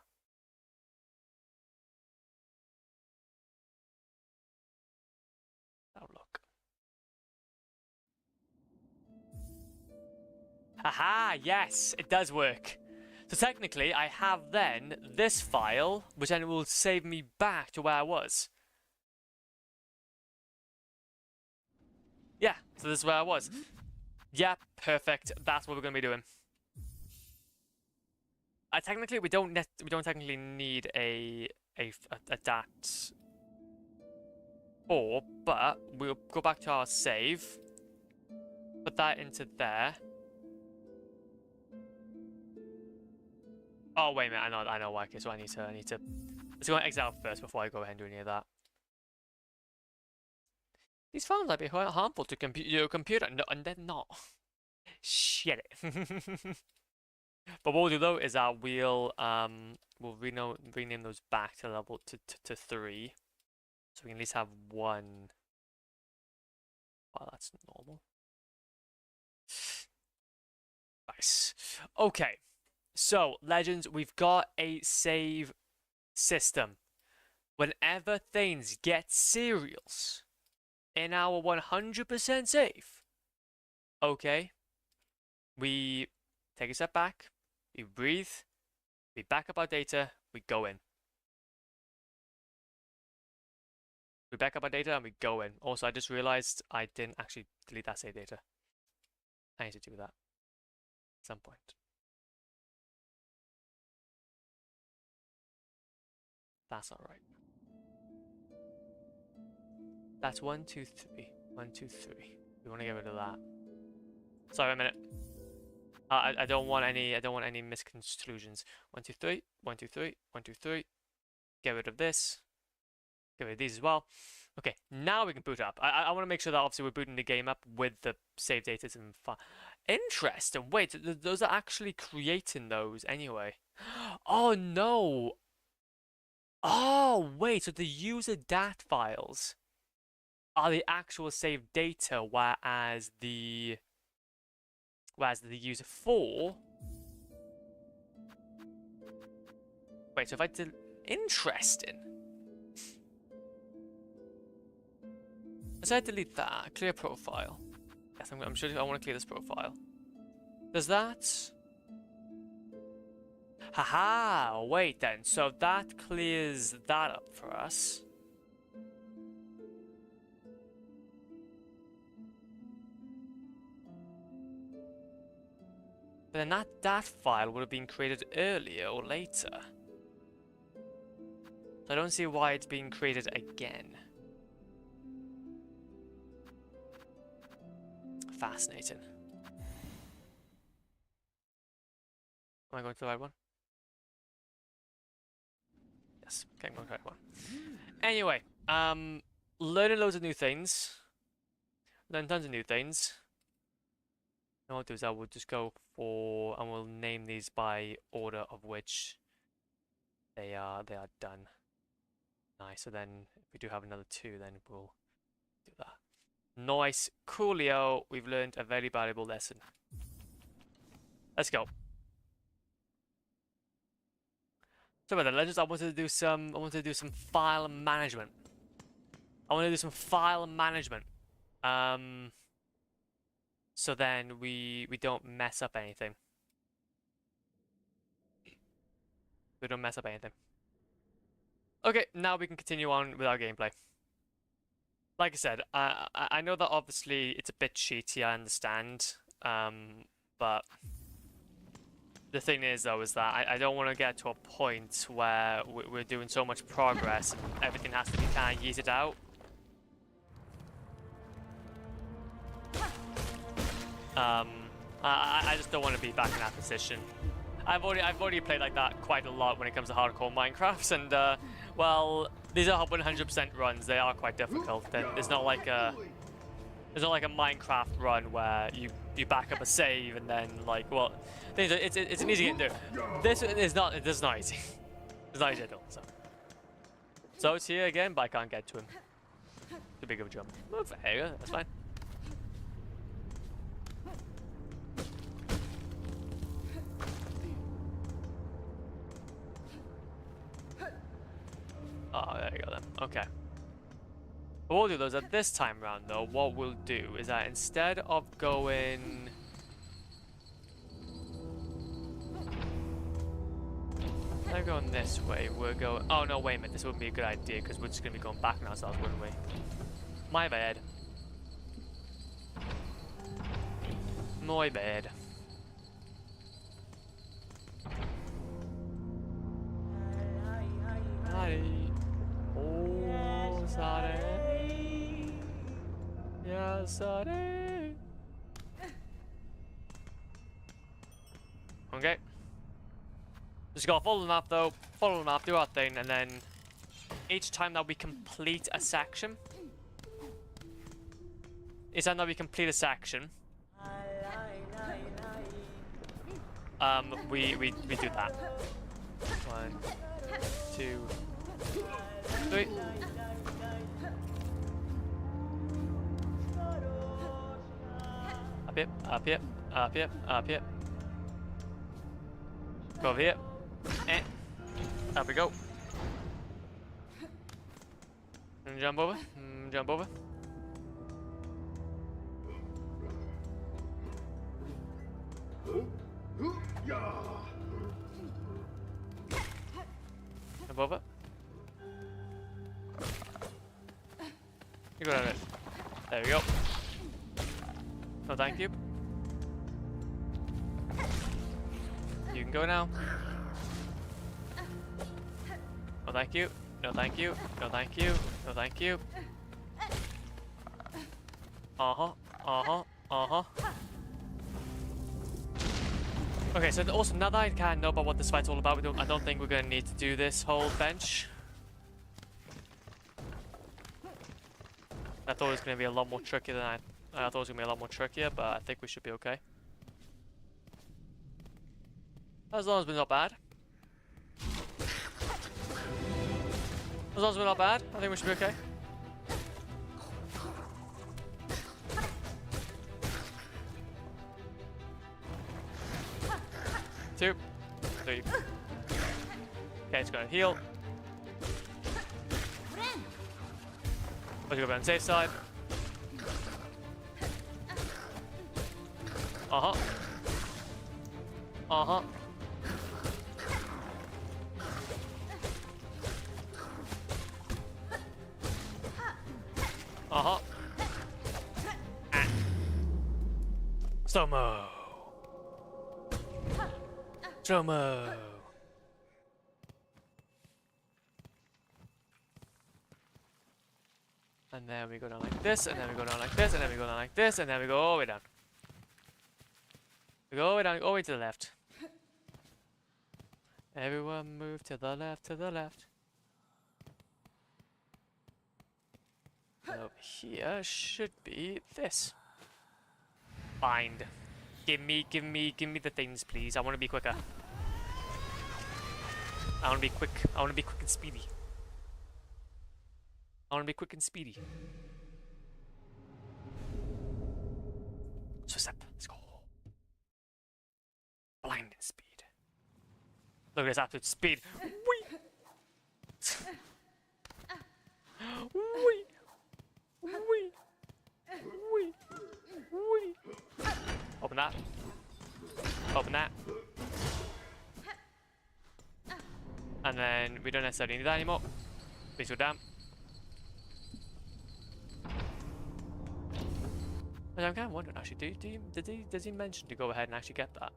Have a look. Haha, yes, it does work. So technically, I have then this file, which then will save me back to where I was. Yeah, so this is where I was. Yeah, perfect. That's what we're gonna be doing. Technically, we don't technically need a DAT 4, but we'll go back to our save. Put that into there. Oh wait a minute, I know why. Okay, so I need to let's go and exit out first before I go ahead and do any of that. These phones might be quite harmful to your computer. No, and they're not. Shit it. But what we'll do though is that we'll rename those back to level to 3, so we can at least have one. Oh, that's normal. Nice. Okay. So, Legends, we've got a save system. Whenever things get serials in our 100% safe, okay, we take a step back, we breathe, we back up our data, we go in. We back up our data and we go in. Also, I just realized I didn't actually delete that save data. I need to do that at some point. That's not right. That's 1, 2, 3. 1, 2, 3. We want to get rid of that. Sorry, a minute. I don't want any misconstrusions. 1, 2, 3. 1, 2, 3. 1, 2, 3. Get rid of this. Get rid of these as well. Okay, now we can boot up. I want to make sure that obviously we're booting the game up with the save data and file. Interesting. Wait, those are actually creating those anyway. Oh no. Oh wait, so the user dat files are the actual saved data, whereas the user for. Wait, so if I did interesting. So I delete that. Clear profile. Yes, I'm sure I want to clear this profile. Does that? Haha, wait then. So that clears that up for us. But then that file would have been created earlier or later. So I don't see why it's being created again. Fascinating. Am I going to the right one? Yes, okay, I'm going to the right one. Anyway, learning loads of new things. Learn tons of new things. And what I'll do is I will just go for, and we'll name these by order of which they are done. Nice, so then if we do have another 2, then we'll do that. Nice, coolio. We've learned a very valuable lesson. Let's go. So about the legends, I wanted to do some file management. So then we don't mess up anything. Okay, now we can continue on with our gameplay. Like I said, I know that obviously it's a bit cheaty, I understand, but the thing is though is that I don't want to get to a point where we're doing so much progress and everything has to be kind of yeeted out. I just don't want to be back in that position. I've already played like that quite a lot when it comes to hardcore Minecrafts, and well, these are 100% runs. They are quite difficult. There's not like a Minecraft run where you back up a save and then like, well, it's an easy game to do. This is not. It's not easy. It's not easy at all. So it's here again, but I can't get to him. Too big of a jump. Oh, there you go. That's fine. Oh, there you go then. Okay. What we'll do though is that this time round though, what we'll do is that instead of going... Instead of going this way, we're going... Oh no, wait a minute, this wouldn't be a good idea because we're just going to be going back on ourselves, wouldn't we? My bad. My bad. Hi. Oh, sorry. Yeah, sorry. Okay. Just gotta follow the map though. Follow the map, do our thing, and then each time that we complete a section, we do that. 1, 2, 3. Up here, up here, up here, up here. Go over here. And up we go. And jump over. Jump over. Jump over. You go down it. There we go. No, thank you. You can go now. No thank you. No thank you. No thank you. No thank you. Uh-huh. Uh-huh. Uh-huh. Okay, so also now that I kind of know about what this fight's all about, I don't think we're gonna need to do this whole bench. I thought it was gonna be a lot more trickier than I thought it was gonna be a lot more trickier, but I think we should be okay. As long as we're not bad. As long as we're not bad, I think we should be okay. Two. Three. Okay, it's gonna heal. Let's go on the safe side. Uh-huh. Uh-huh. Uh-huh. Ah. Slow-mo. Slow-mo. And then we go down like this, and then we go down like this, and then we go down like this, and then we go all the way down. We go all the way down, all the way to the left. Everyone move to the left, to the left. Over here should be this. Bind. Give me the things, please. I want to be quicker. I want to be quick. I want to be quick and speedy. I want to be quick and speedy. So step. Let's go. Blinding speed. Look at this absolute speed. Whee! Whee! Whee! Whee! Whee! Open that. Open that. And then we don't necessarily need that anymore. Please go down. And I'm kind of wondering actually, does he mention to go ahead and actually get that?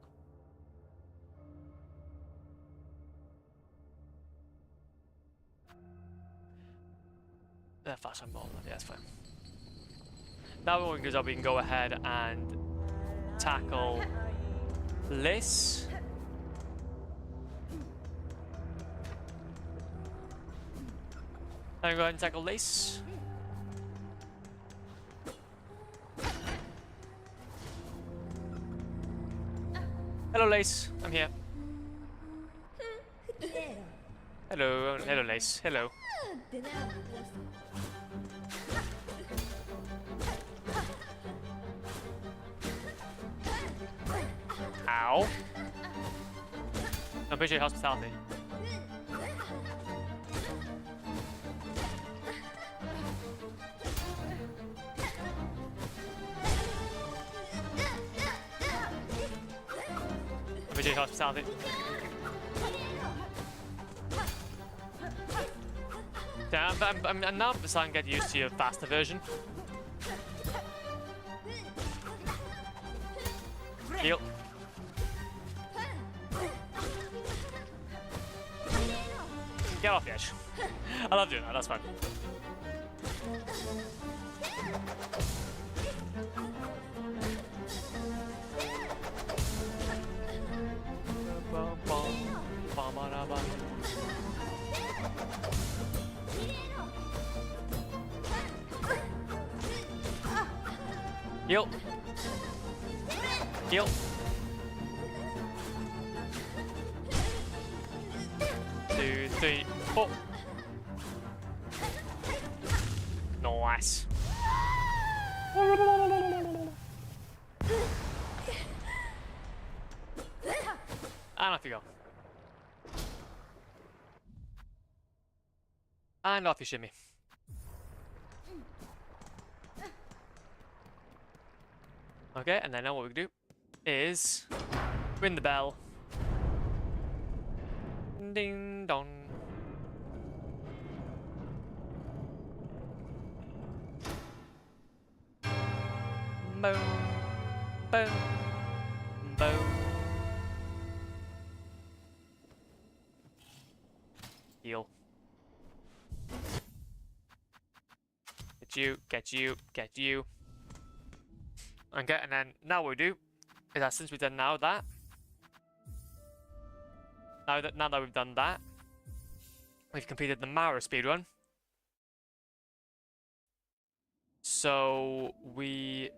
Fast one more, yeah, that's fine. Now what we can do is we can go ahead and tackle this. Then go ahead and tackle this. Hello, Lace. I'm here. Hello, hello, Lace. Hello. Ow. I appreciate hospitality. Appreciate hospitality. Damn, I'm now starting to get used to your faster version. Heal. Get off the edge. I love doing that, that's fun. Heal. Heal. 2, 3, 4. Nice. And off you go. And off you shimmy. Okay, and then now what we can do is ring the bell. Ding dong. Boom. Boom. Boom. Heal. get you. Okay, and then now what we do is that since we've done now that we've done that, we've completed the Mara speedrun. So we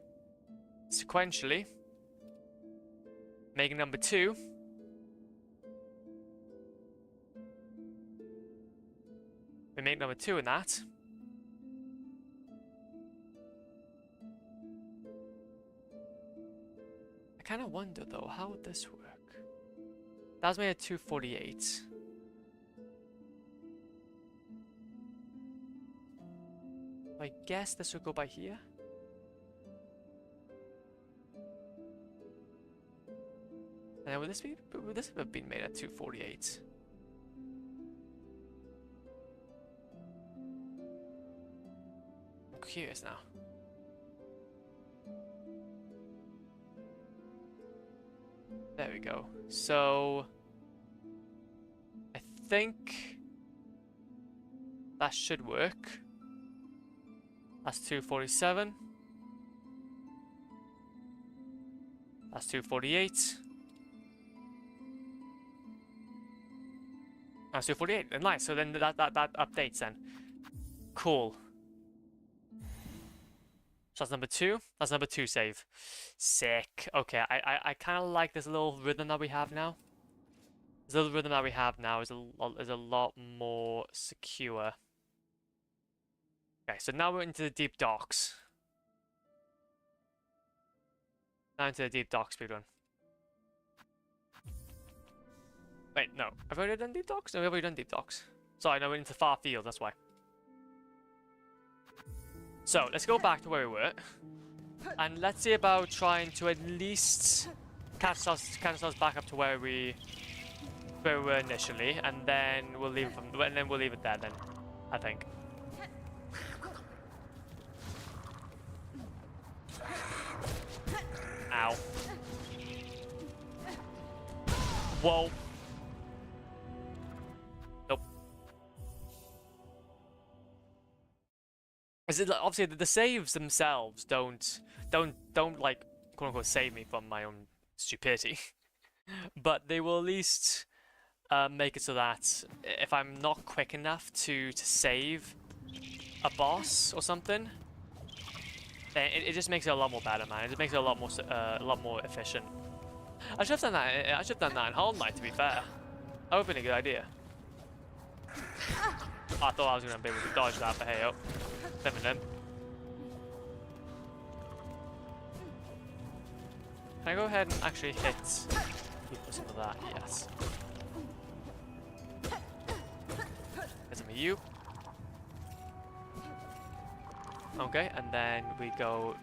sequentially make number 2. We make number 2 in that. I kind of wonder though, how would this work? That was made at 248. I guess this would go by here. And then would this have been made at 248? I'm curious now. There we go. So I think that should work. That's 247. That's 248. That's 248. And nice. So then that updates then. Cool. So that's number 2. That's number 2 save. Sick. Okay, I kind of like this little rhythm that we have now. This little rhythm that we have now is a lot more secure. Okay, so now we're into the deep docks. Now into the deep dock speedrun. Wait, no. Have I already done deep docks? No, we've already done deep docks. Sorry, no, we're into far field, that's why. So, let's go back to where we were. And let's see about trying to at least catch ourselves back up to where we were initially, and then we'll leave it there then, I think. Ow. Whoa. Nope. Is it like, obviously the saves themselves don't like quote unquote save me from my own stupidity, but they will at least make it so that if I'm not quick enough to save a boss or something, then it just makes it a lot more better, man. It just makes it a lot more efficient. I should have done that. I should have done that in Hollow Knight, to be fair. That would have been a good idea. I thought I was gonna be able to dodge that, but hey, oh, never know. Can I go ahead and actually hit people some of that? Yes. There's some of you. Okay, and then we go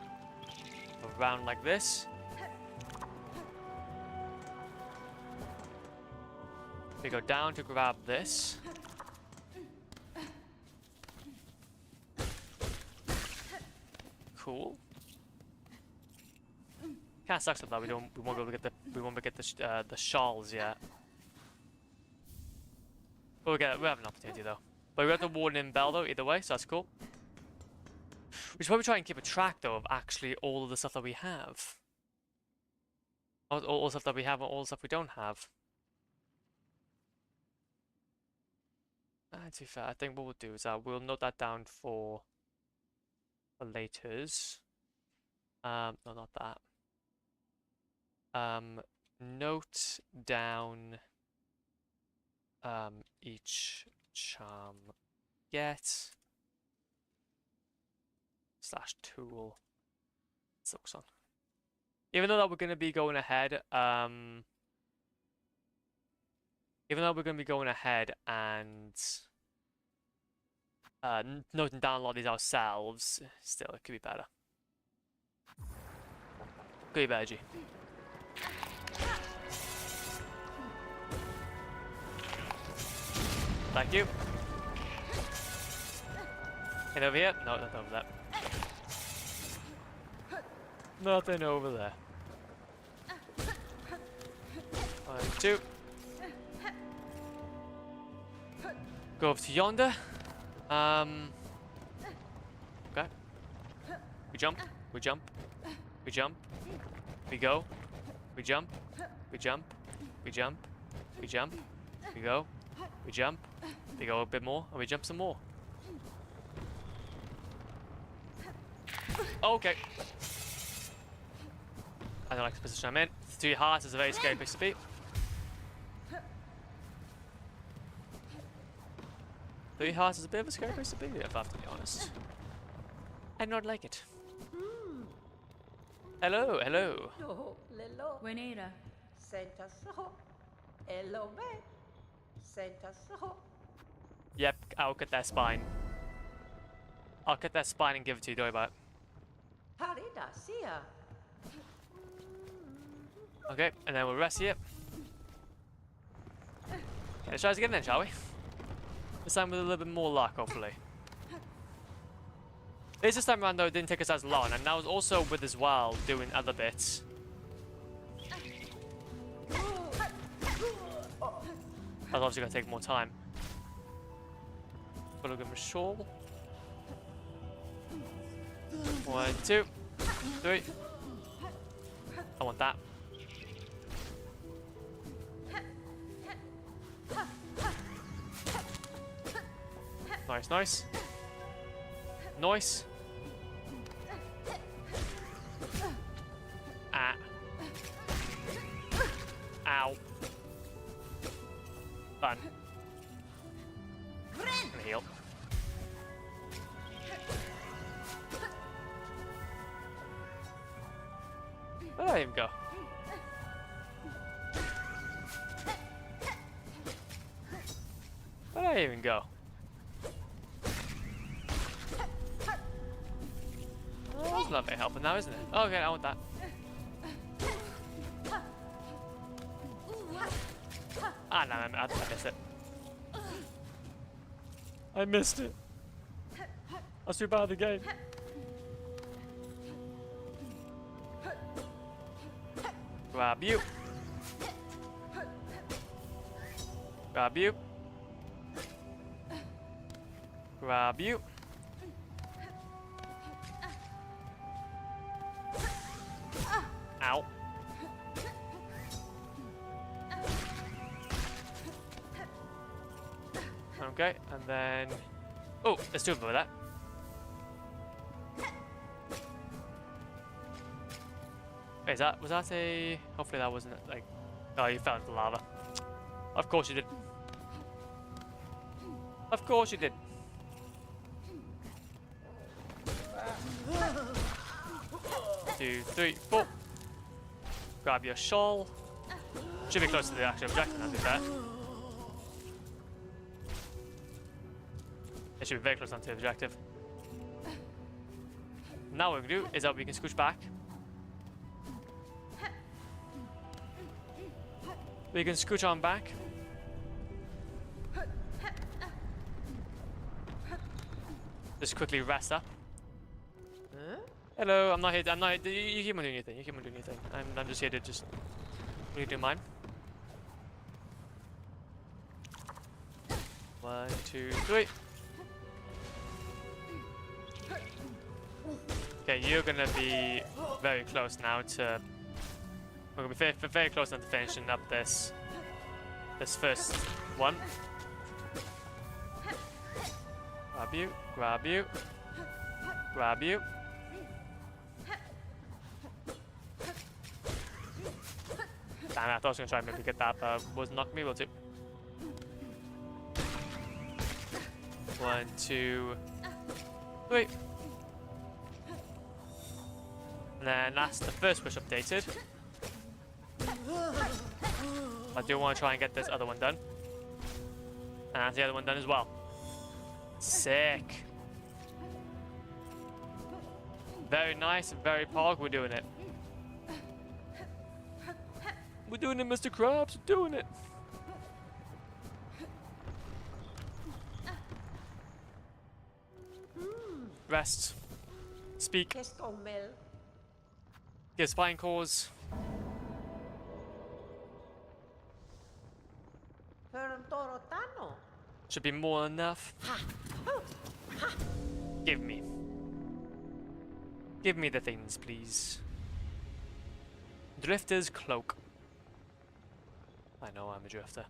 around like this. We go down to grab this. Cool. Kind of sucks that we won't be able to get the shawls yet. But we have an opportunity though. But we got the warning bell though, either way, so that's cool. We should probably try and keep a track though of actually all of the stuff that we have. All the stuff that we have and all the stuff we don't have. To be fair, I think what we'll do is we'll note that down for laters. No, not that. Note down each charm get /tool Silksong. Even though that we're gonna be going ahead, and noting down a lot of these ourselves, still it could be better. Could be better, G. Thank you. And over here? No, nothing over there. Nothing over there. 1, 2. Go over to yonder. Okay. jump, we jump, we jump, we go, we jump, we jump, we jump, we jump, we go, we jump, we go a bit more, and we jump some more. Okay. I don't like the position I'm in. 3 hearts is a very scary place to be. 3 hearts is a bit of a scary place to be, if I have to be honest. I do not like it. Hello, hello. Buenera. Yep, I'll cut that spine. I'll cut that spine and give it to you, don't worry about it. Okay, and then we'll rest here. Okay, let's try this again then, shall we? This time with a little bit more luck, hopefully. This time around though, it didn't take us as long, and that was also with as well doing other bits. That was obviously going to take more time. But I'll give him a shawl. 1, 2, 3. I want that. Nice, nice. Nice. Ah. Ow. Fun. And heal. Where did I even go? Where did I even go? Oh, that's not very helpful now, isn't it? Okay, I want that. Ah, no, I missed it. I missed it. I was too bad at the game. Grab you. Grab you. Grab you. Ow. Okay, and then... Oh, let's do it with that. Wait, was that a... Hopefully that wasn't, like... Oh, you fell into the lava. Of course you did. Of course you did. Two, three, four. Grab your shawl. Should be close to the actual objective, I'll do that. It should be very close to the objective. Now what we can do is that we can scooch back. We can scooch on back. Just quickly rest up. Hello, I'm not here. You keep on doing your thing. You keep on doing your thing. I'm just here to just really do mine. 1, 2, 3. Okay, you're gonna be very close now to. We're gonna be very close now to finishing up this first one. Grab you, grab you, grab you. Damn, I thought I was gonna try and maybe get that, but was not gonna be able to. 1, 2, 3. And then that's the first wish updated. I do want to try and get this other one done. And that's the other one done as well. Sick. Very nice and very pog, we're doing it. We're doing it, Mr. Krabs, we're doing it. Rest. Speak. Give spine cause. Should be more than enough. Give me. Give me the things, please. Drifter's cloak. I know I'm a drifter.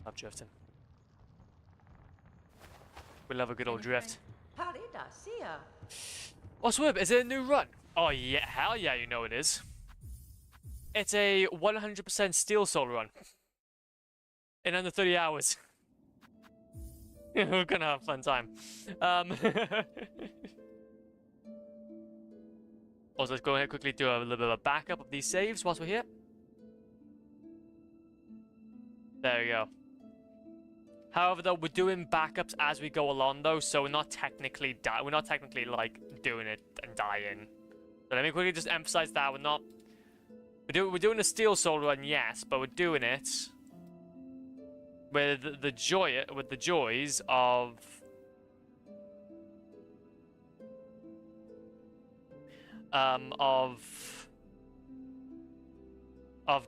Love drifting. We love a good old drift. Oh, Swib, is it a new run? Oh yeah, hell yeah, you know it is. It's a 100% Steel Soul run. In under 30 hours. We're gonna have a fun time. Also, let's go ahead and quickly do a little bit of a backup of these saves whilst we're here. There we go. However, though, we're doing backups as we go along, though, so we're not technically like doing it and dying. So let me quickly just emphasize that we're doing a Steel Soul run, yes, but we're doing it with the joys of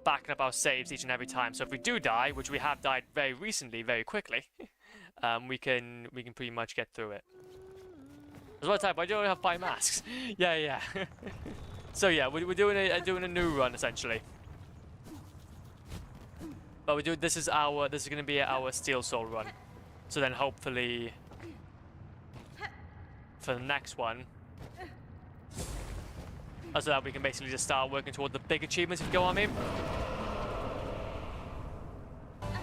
backing up our saves each and every time. So if we do die, which we have died very recently, very quickly, we can pretty much get through it. As well, type. I don't have 5 masks. Yeah. So yeah, we're doing a new run essentially. But this is gonna be our Steel Soul run. So then hopefully for the next one, so that we can basically just start working toward the big achievements, if you go on me.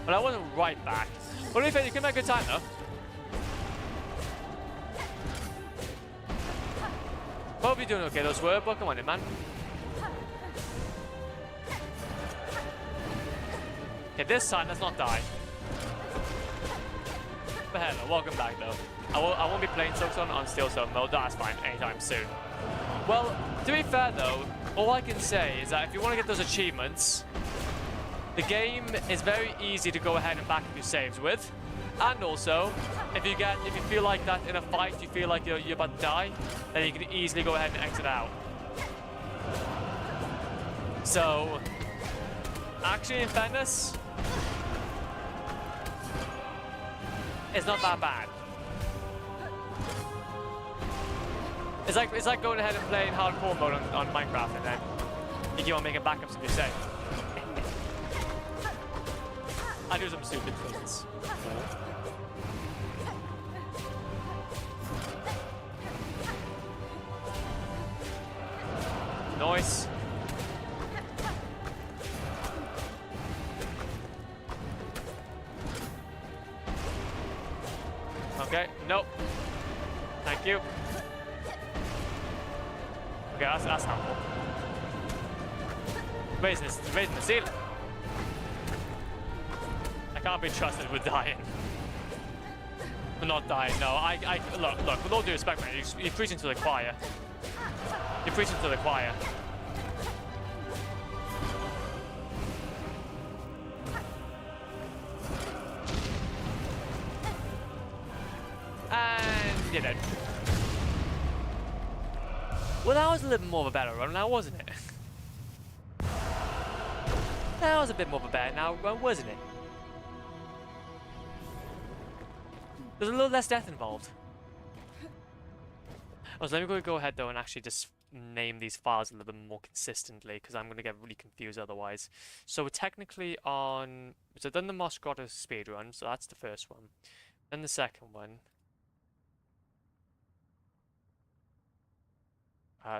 But I wasn't right back. What do you think? You can make a good time though. Hope you're doing okay, those were, but come on in, man. Okay, this time, let's not die. But hello, welcome back though. I won't be playing Silksong on Steel Soul mode, that's fine, anytime soon. Well, to be fair though, all I can say is that if you want to get those achievements, the game is very easy to go ahead and back up your saves with. And also, if you feel like that in a fight, you feel like you're about to die, then you can easily go ahead and exit out. So, actually in fairness, it's not that bad. It's like going ahead and playing hardcore mode on Minecraft, and then you keep on making backups of your save. I do some stupid things. Nice. Okay, nope. Thank you. Okay, that's helpful. Raising the ceiling. I can't be trusted with dying. We're not dying, no. Look, with all due respect, man, you're preaching to the choir. You're preaching to the choir. And you're dead. Well, that was a little more of a better run now, wasn't it? That was a bit more of a better now run, wasn't it? There's a little less death involved. Oh, so let me go ahead though and actually just name these files a little bit more consistently, because I'm going to get really confused otherwise. So we're technically on... So I've done the Moss Grotto speedrun, so that's the first one. Then the second one.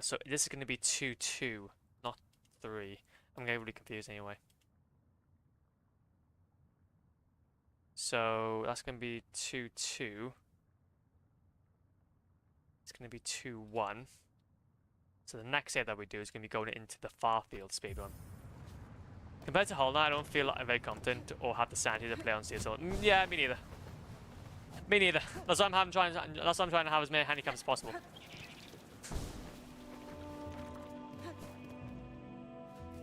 So this is going to be 2-2, not 3. I'm getting really confused anyway. So that's going to be 2-2. It's going to be 2-1. So the next save that we do is going to be going into the Farfield speedrun. Compared to Hollow Knight, I don't feel like I'm very competent or have the sanity to play on Steel Soul. Yeah, me neither. Me neither. That's why I'm trying to have as many handicaps as possible.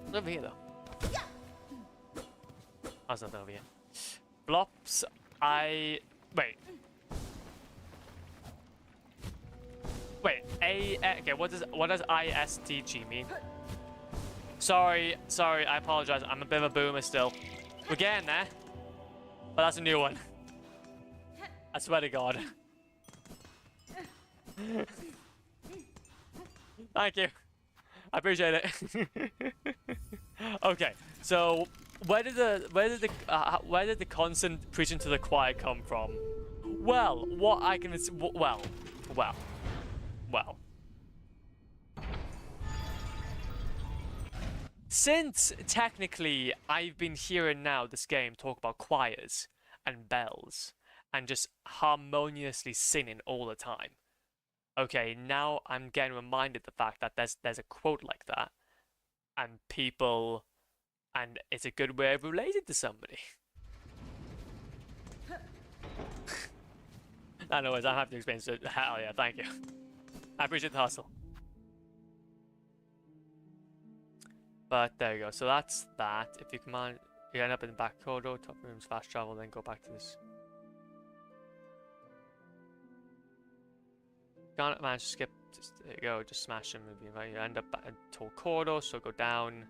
It's over here though. Oh, it's not over here. Flops, wait. Okay, what does ISTG mean? Sorry, I apologize. I'm a bit of a boomer still. We're getting there. But that's a new one. I swear to God. Thank you. I appreciate it. Okay, so where did the constant preaching to the choir come from? Well, what I can well. Since technically I've been hearing now this game talk about choirs and bells and just harmoniously singing all the time. Okay, now I'm getting reminded the fact that there's a quote like that, and people, and it's a good way of relating to somebody. Anyways, I'm happy to explain. So, hell yeah, thank you. I appreciate the hustle. But there you go. So that's that. If you command, you end up in the back corridor, top rooms, fast travel, then go back to this. Can't manage to skip. Just, there you go. Just smash them. Maybe you end up in a tall corridor. So go down.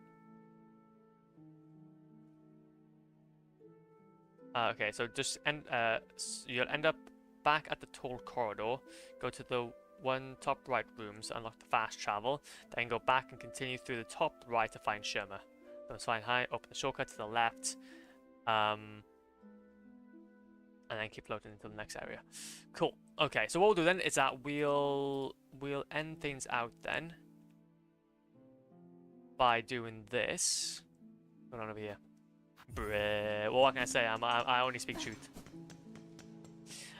Okay, so just you'll end up back at the tall corridor. Go to the one top right rooms, unlock the fast travel, then go back and continue through the top right to find Sherma. Then find high, open the shortcut to the left, and then keep floating into the next area. Cool. Okay, so what we'll do then is that we'll end things out then by doing this. What's going on over here? Well, what can I say? I only speak truth.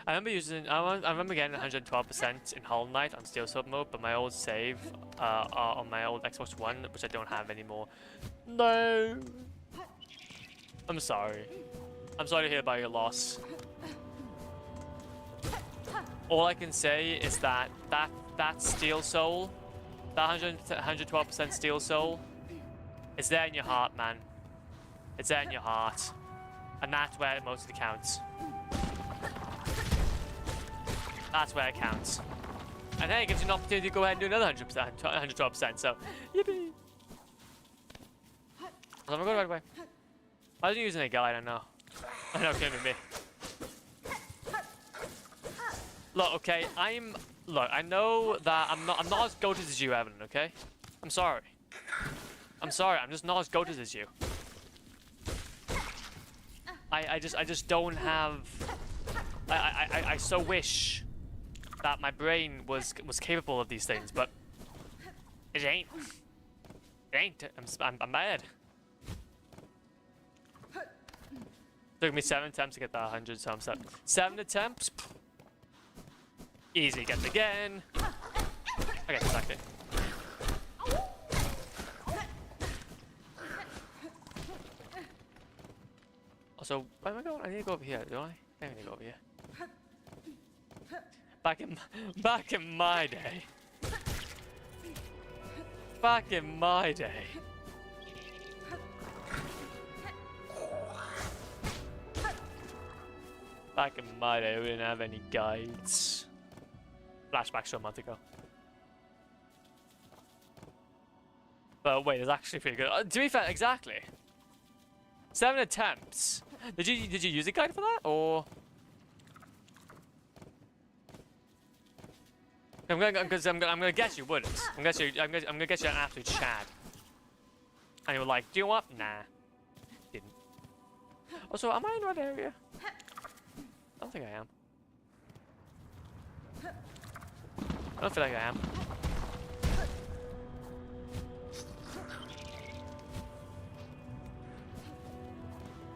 I remember getting 112% in Hollow Knight on Steel Sword mode, but my old save on my old Xbox One, which I don't have anymore. No. I'm sorry. I'm sorry to hear about your loss. All I can say is that Steel Soul, that 112% Steel Soul, is there in your heart, man. It's there in your heart, and that's where it mostly counts. That's where it counts. And hey, it gives you an opportunity to go ahead and do another 100%, 112%, so yippee! I'm gonna go the right way. Why isn't he using a guide? I don't know. I know, kidding me. Look, okay, look, I know that I'm not as goated as you, Evan, okay? I'm sorry. I'm sorry, I'm just not as goated as you. I just don't have... I so wish that my brain was capable of these things, but it ain't. It ain't. I'm mad. Took me 7 attempts to get that 100, so I'm set. 7 attempts. Easy. Get it again. Okay, exactly. Also, where am I going? I need to go over here, do I? I need to go over here. Back in my day. Back in my day. Back in my day, we didn't have any guides. Flashbacks to a month ago. But wait, it's actually pretty good. To be fair, exactly. 7 attempts. Did you use a guide for that, or? I'm gonna guess you wouldn't. I'm gonna guess you're an absolute Chad. And you were like, do you know what? Nah. Didn't. Also, am I in the right area? I don't think I am. I don't feel like I am.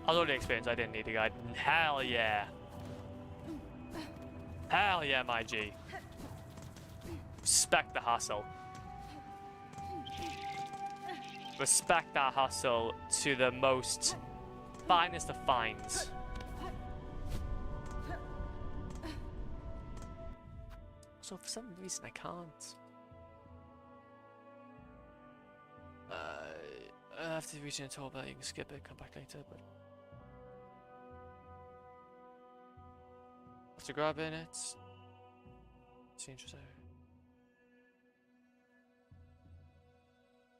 I was already experienced, I didn't need a guide. Hell yeah. Hell yeah, my G. Respect the hustle. Respect that hustle to the most finest of fines. So for some reason I can't. I have to reach in a toll, but you can skip it, come back later, but... Have to grab in it. See, interesting.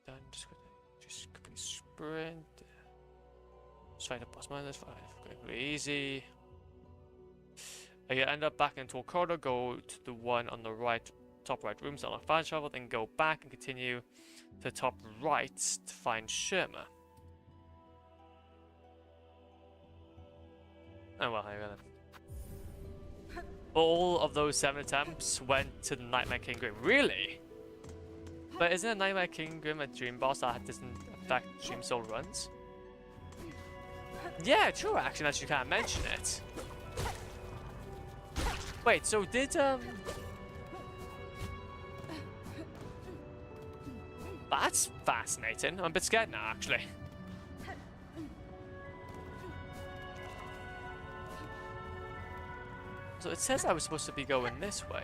Done, just quickly sprint. Straight up past minus 5, quickly, easy. You end up back into a corridor, go to the one on the right top right room to unlock fire travel, then go back and continue to the top right to find Sherma. Oh well, here we go then. All of those 7 attempts went to the Nightmare King Grim. Really? But isn't a Nightmare King Grim a dream boss that doesn't affect Dream Soul runs? Yeah, true, actually, as you can't mention it. Wait, so did, That's fascinating. I'm a bit scared now, actually. So it says I was supposed to be going this way.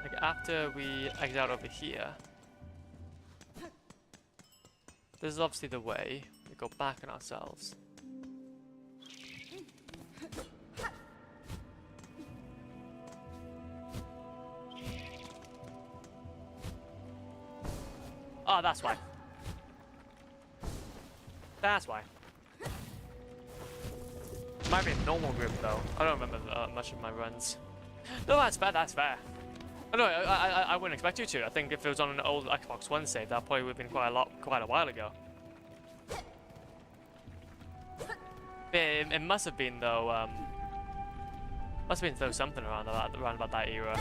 Like, after we exit out over here. This is obviously the way. We go back on ourselves. Oh, that's why. That's why. Might be a normal group though. I don't remember much of my runs. No, that's fair. That's fair. Oh, no, I wouldn't expect you to. I think if it was on an old Xbox One save, that probably would have been quite a while ago. It must have been though. Must have been something around about that era.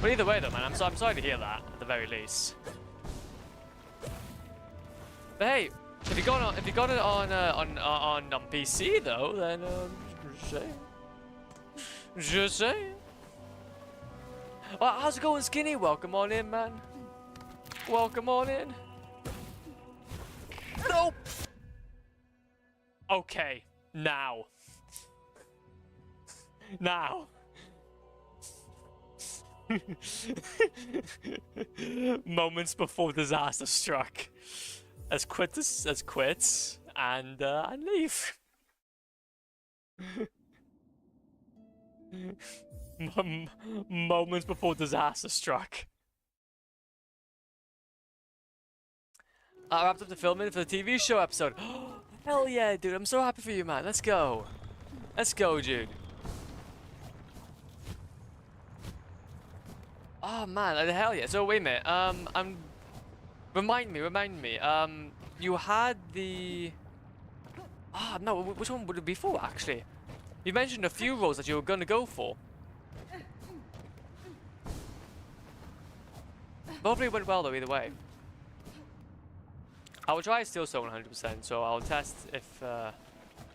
But either way though, man, I'm sorry to hear that at the very least. But hey, if you got it on PC though, then just saying. How's it going, Skinny? Welcome on in, man. Welcome on in. Nope. Okay, now. Now. Moments before disaster struck. As quits and leave. Moments before disaster struck. I wrapped up the filming for the TV show episode. Hell yeah, dude! I'm so happy for you, man. Let's go. Let's go, dude. Oh man, hell yeah! So wait a minute. Remind me. You had the. No. Which one would it be for? Actually, you mentioned a few roles that you were gonna go for. Hopefully it went well though. Either way. I will try Silksong 100%. So I'll test if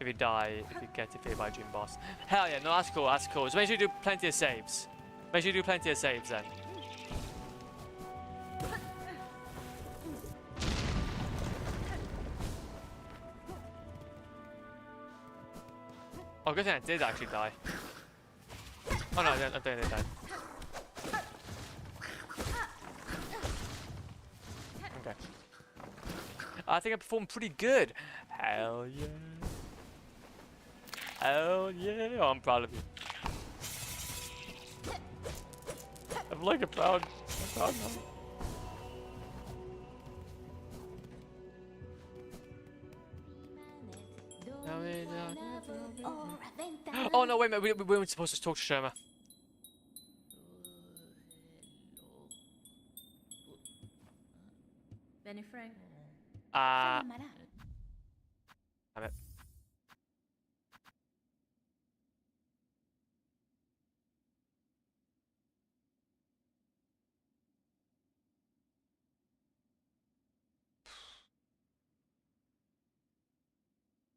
you die, if you get defeated by a Dream Boss. Hell yeah! No, that's cool. That's cool. So make sure you do plenty of saves. Make sure you do plenty of saves then. Oh, good thing I did actually die. Oh no, I don't think I died. Okay. I think I performed pretty good. Hell yeah. Hell yeah. Oh, I'm proud of you. I'm like a proud man. Oh no, wait a minute, we weren't supposed to talk to Sherma. Benny Frank. Damn it.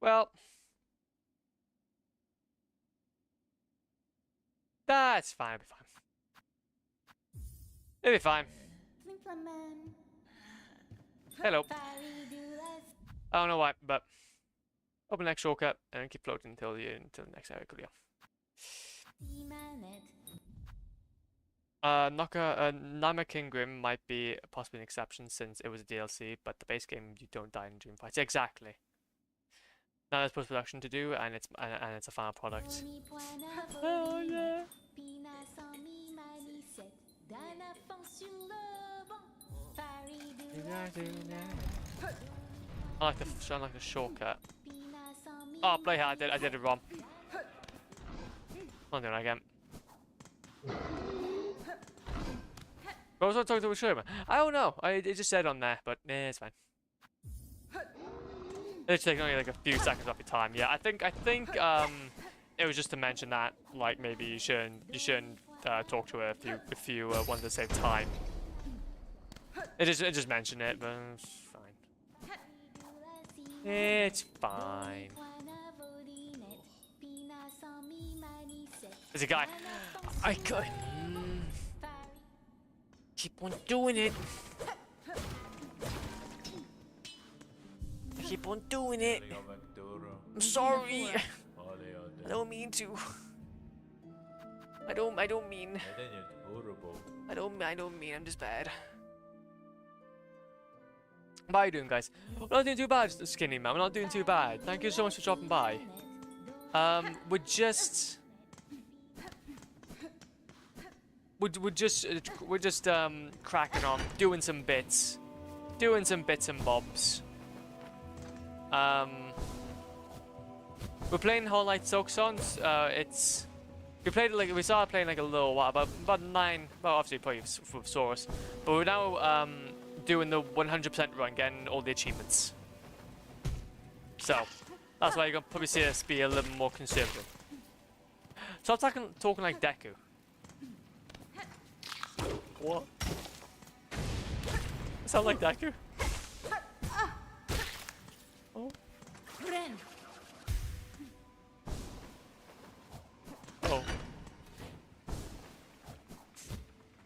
Well, that's fine. It'll be fine. Hello. I don't know why, but open the next shortcut and keep floating until the next area clear. Nightmare King Grim might be possibly an exception since it was a DLC, but the base game you don't die in dream fights. Exactly. Now there's post-production to do, and it's a final product. Oh yeah. I like the shortcut. Oh, play hard. I did it wrong. I'll do it again. I was talking to a Sherman. I don't know. It just said on there, but it's fine. It's taking only like a few seconds off your time. Yeah, I think it was just to mention that like maybe you shouldn't talk to her if you wanted to save time. It just mentioned it, but it's fine. It's fine. There's a guy. I could keep on doing it. Keep on doing it. I'm sorry. I don't mean to. I don't mean. I don't mean. I'm just bad. How are you doing, guys? We're not doing too bad, Skinny Man. We're not doing too bad. Thank you so much for dropping by. We're just cracking on, doing some bits and bobs. We're playing Whole Night Silksong. We started playing like a little while, about 9. Well, obviously probably with Saurus, but we're now doing the 100% run, getting all the achievements. So that's why you're gonna probably see us be a little more conservative. Stop talking like Deku. What? Sound like Deku? Oh. Oh.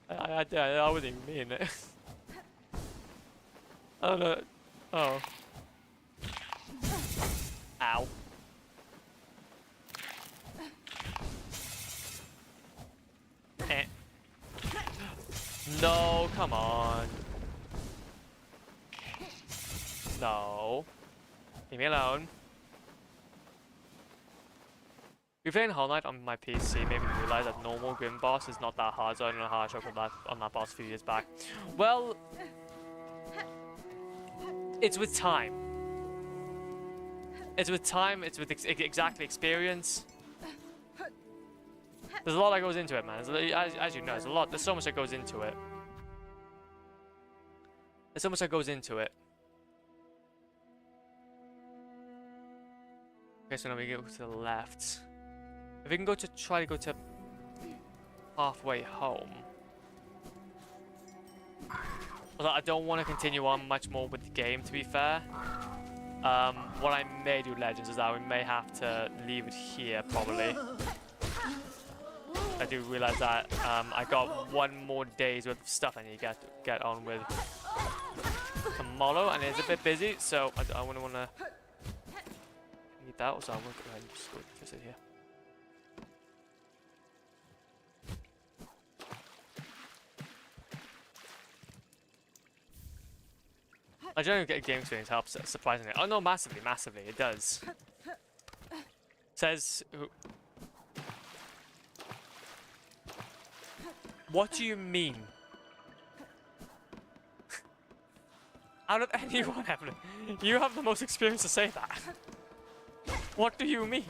I wouldn't even mean it. I don't know. Oh. Ow. Eh. No, come on. No. Leave me alone. We're playing Whole Night on my PC, maybe you realise that normal Grim boss is not that hard, so I don't know how I struggled on that boss a few years back. Well, it's with time. It's with time, it's with exactly experience. There's a lot that goes into it, man. As you know, there's a lot. There's so much that goes into it. There's so much that goes into it. Okay, so now we go to the left. If we can try to go to halfway home. Although I don't want to continue on much more with the game, to be fair. What I may do, Legends, is that we may have to leave it here, probably. I do realize that I got 1 more day's worth of stuff I need to get on with tomorrow, and it's a bit busy, so I wouldn't want to need that. So I'm going to go ahead and just go sit here. I generally get game experience helps, surprisingly. Oh no, massively, it does. Says... What do you mean? Out of anyone, Evelyn, you have the most experience to say that. What do you mean?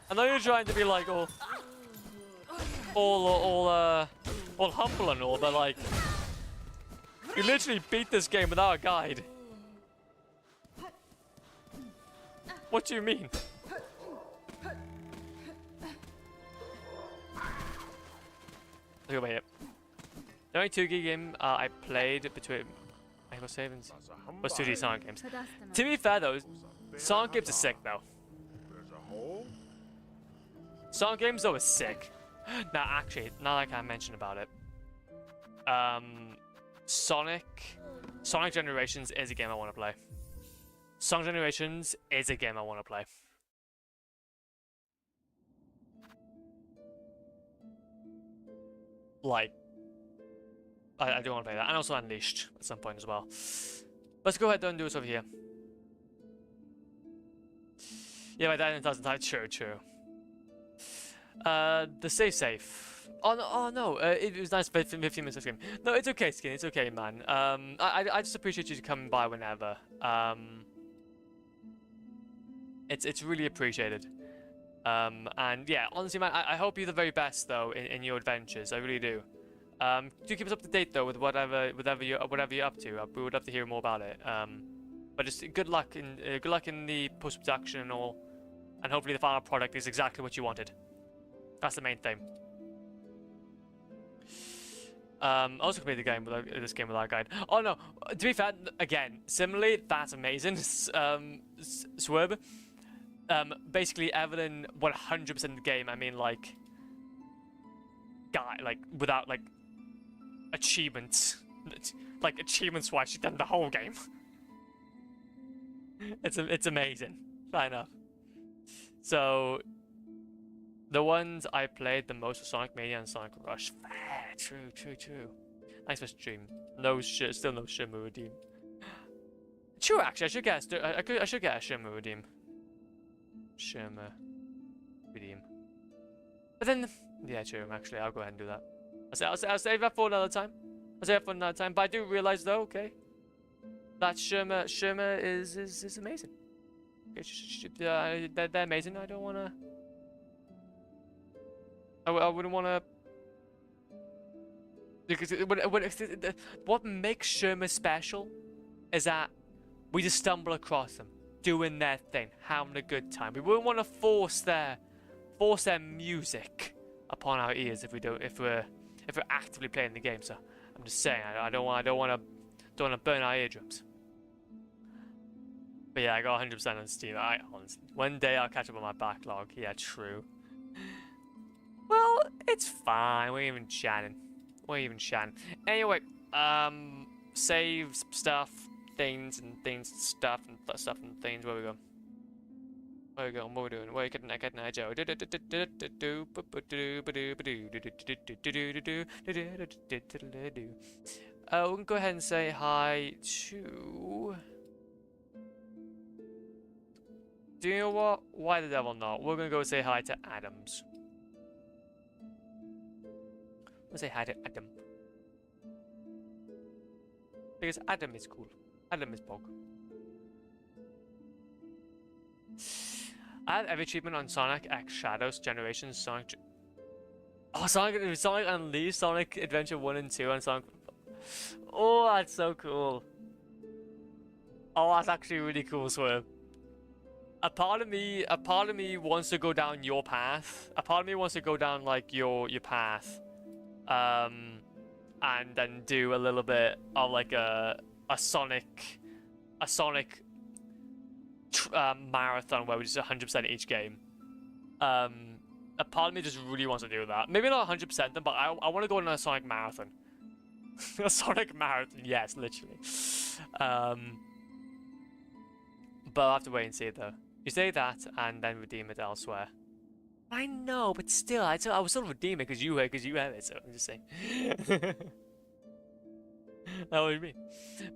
I know you're trying to be like all humble and all, but like, you literally beat this game without a guide. What do you mean? Look over here. The only 2 gig game I played between I was savings was 2D Sonic games. To be fair though, Sonic games are sick though. Sonic games though are sick. Now actually, now that I mention about it, Sonic Generations is a game I want to play. Sonic Generations is a game I want to play. Like, I do want to play that, and also Unleashed at some point as well. Let's go ahead and do this over here. Yeah, my dad doesn't type. True. The safe. Oh no, it was nice 15 minutes of stream. No, it's okay, Skin. It's okay, man. I just appreciate you coming by whenever. It's really appreciated. And yeah, honestly, man, I hope you're the very best though in your adventures. I really do. Do keep us up to date though with whatever you're up to. We would love to hear more about it. But just good luck in the post production and all, and hopefully the final product is exactly what you wanted. That's the main thing. Also complete the game without this game without a guide. Oh no! To be fair, again, similarly, that's amazing. Swerb. Basically, Evelyn 100% of the game. I mean, like, without like achievements, like achievements-wise, she's done the whole game. It's amazing. Fair enough. So, the ones I played the most were Sonic Mania and Sonic Rush. Fair, true. Thanks for stream. Still no Shimmer Redeem. True, actually, I should get a Shimmer Redeem. Shimmer Redeem. But then, yeah, true. Actually, I'll go ahead and do that. I'll save that for another time. But I do realize though, okay, that Shimmer is amazing. Okay, they're amazing. I don't wanna. I wouldn't wanna. Because what makes Shimmer special is that we just stumble across them, doing their thing, having a good time. We wouldn't want to force their music upon our ears if we're actively playing the game. So I'm just saying, I don't want to burn our eardrums. But yeah, I got 100% on Steam. Honestly, one day I'll catch up on my backlog. Yeah, true. Well, it's fine. We're even chatting. Anyway, saves, stuff, things, and stuff, and things. Where we go? What are we doing? Where are we getting at, Joe? We can go ahead and say hi to... Do you know what? Why the devil not? We're gonna go say hi to Adams. We'll say hi to Adam. Because Adam is cool. Adam is bog. I have every achievement on Sonic X Shadows Generations, Sonic Unleashed, Sonic Adventure 1 and 2, and Sonic... Oh, that's so cool. Oh, that's actually really cool, Swerve. A part of me wants to go down your path. A part of me wants to go down, like, your path. And then do a little bit of, like, a Sonic marathon where we just 100% each game. A part of me just really wants to do that. Maybe not 100% them, but I want to go on a Sonic marathon. A Sonic marathon, yes, literally. But I'll have to wait and see though. You say that and then redeem it elsewhere. I know, but still, I will still redeem it because you have it. So I'm just saying. That's what you mean.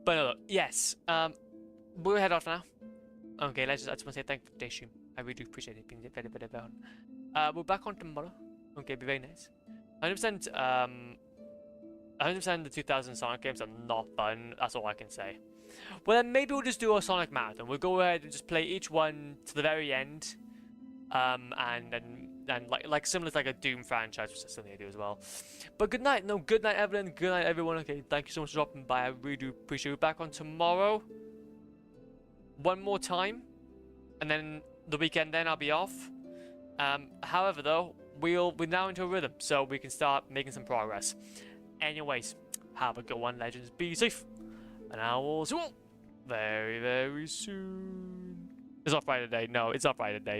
But no, yes. We'll head off now. Okay, I just want to say thank you for today's stream. I really do appreciate it being very, very well. We're back on tomorrow. Okay, be very nice. 100%. 100% the 2000 Sonic games are not fun. That's all I can say. Well, then maybe we'll just do a Sonic marathon. We'll go ahead and just play each one to the very end. And like similar to like a Doom franchise, which is something I do as well. But good night. No, good night, Evelyn. Good night, everyone. Okay, thank you so much for dropping by. I really do appreciate it. We're back on tomorrow. One more time, and then the weekend. Then I'll be off. However, though, we're now into a rhythm, so we can start making some progress. Anyways, have a good one, legends. Be safe, and I will see you all very, very soon. It's not Friday today. No, it's not Friday today.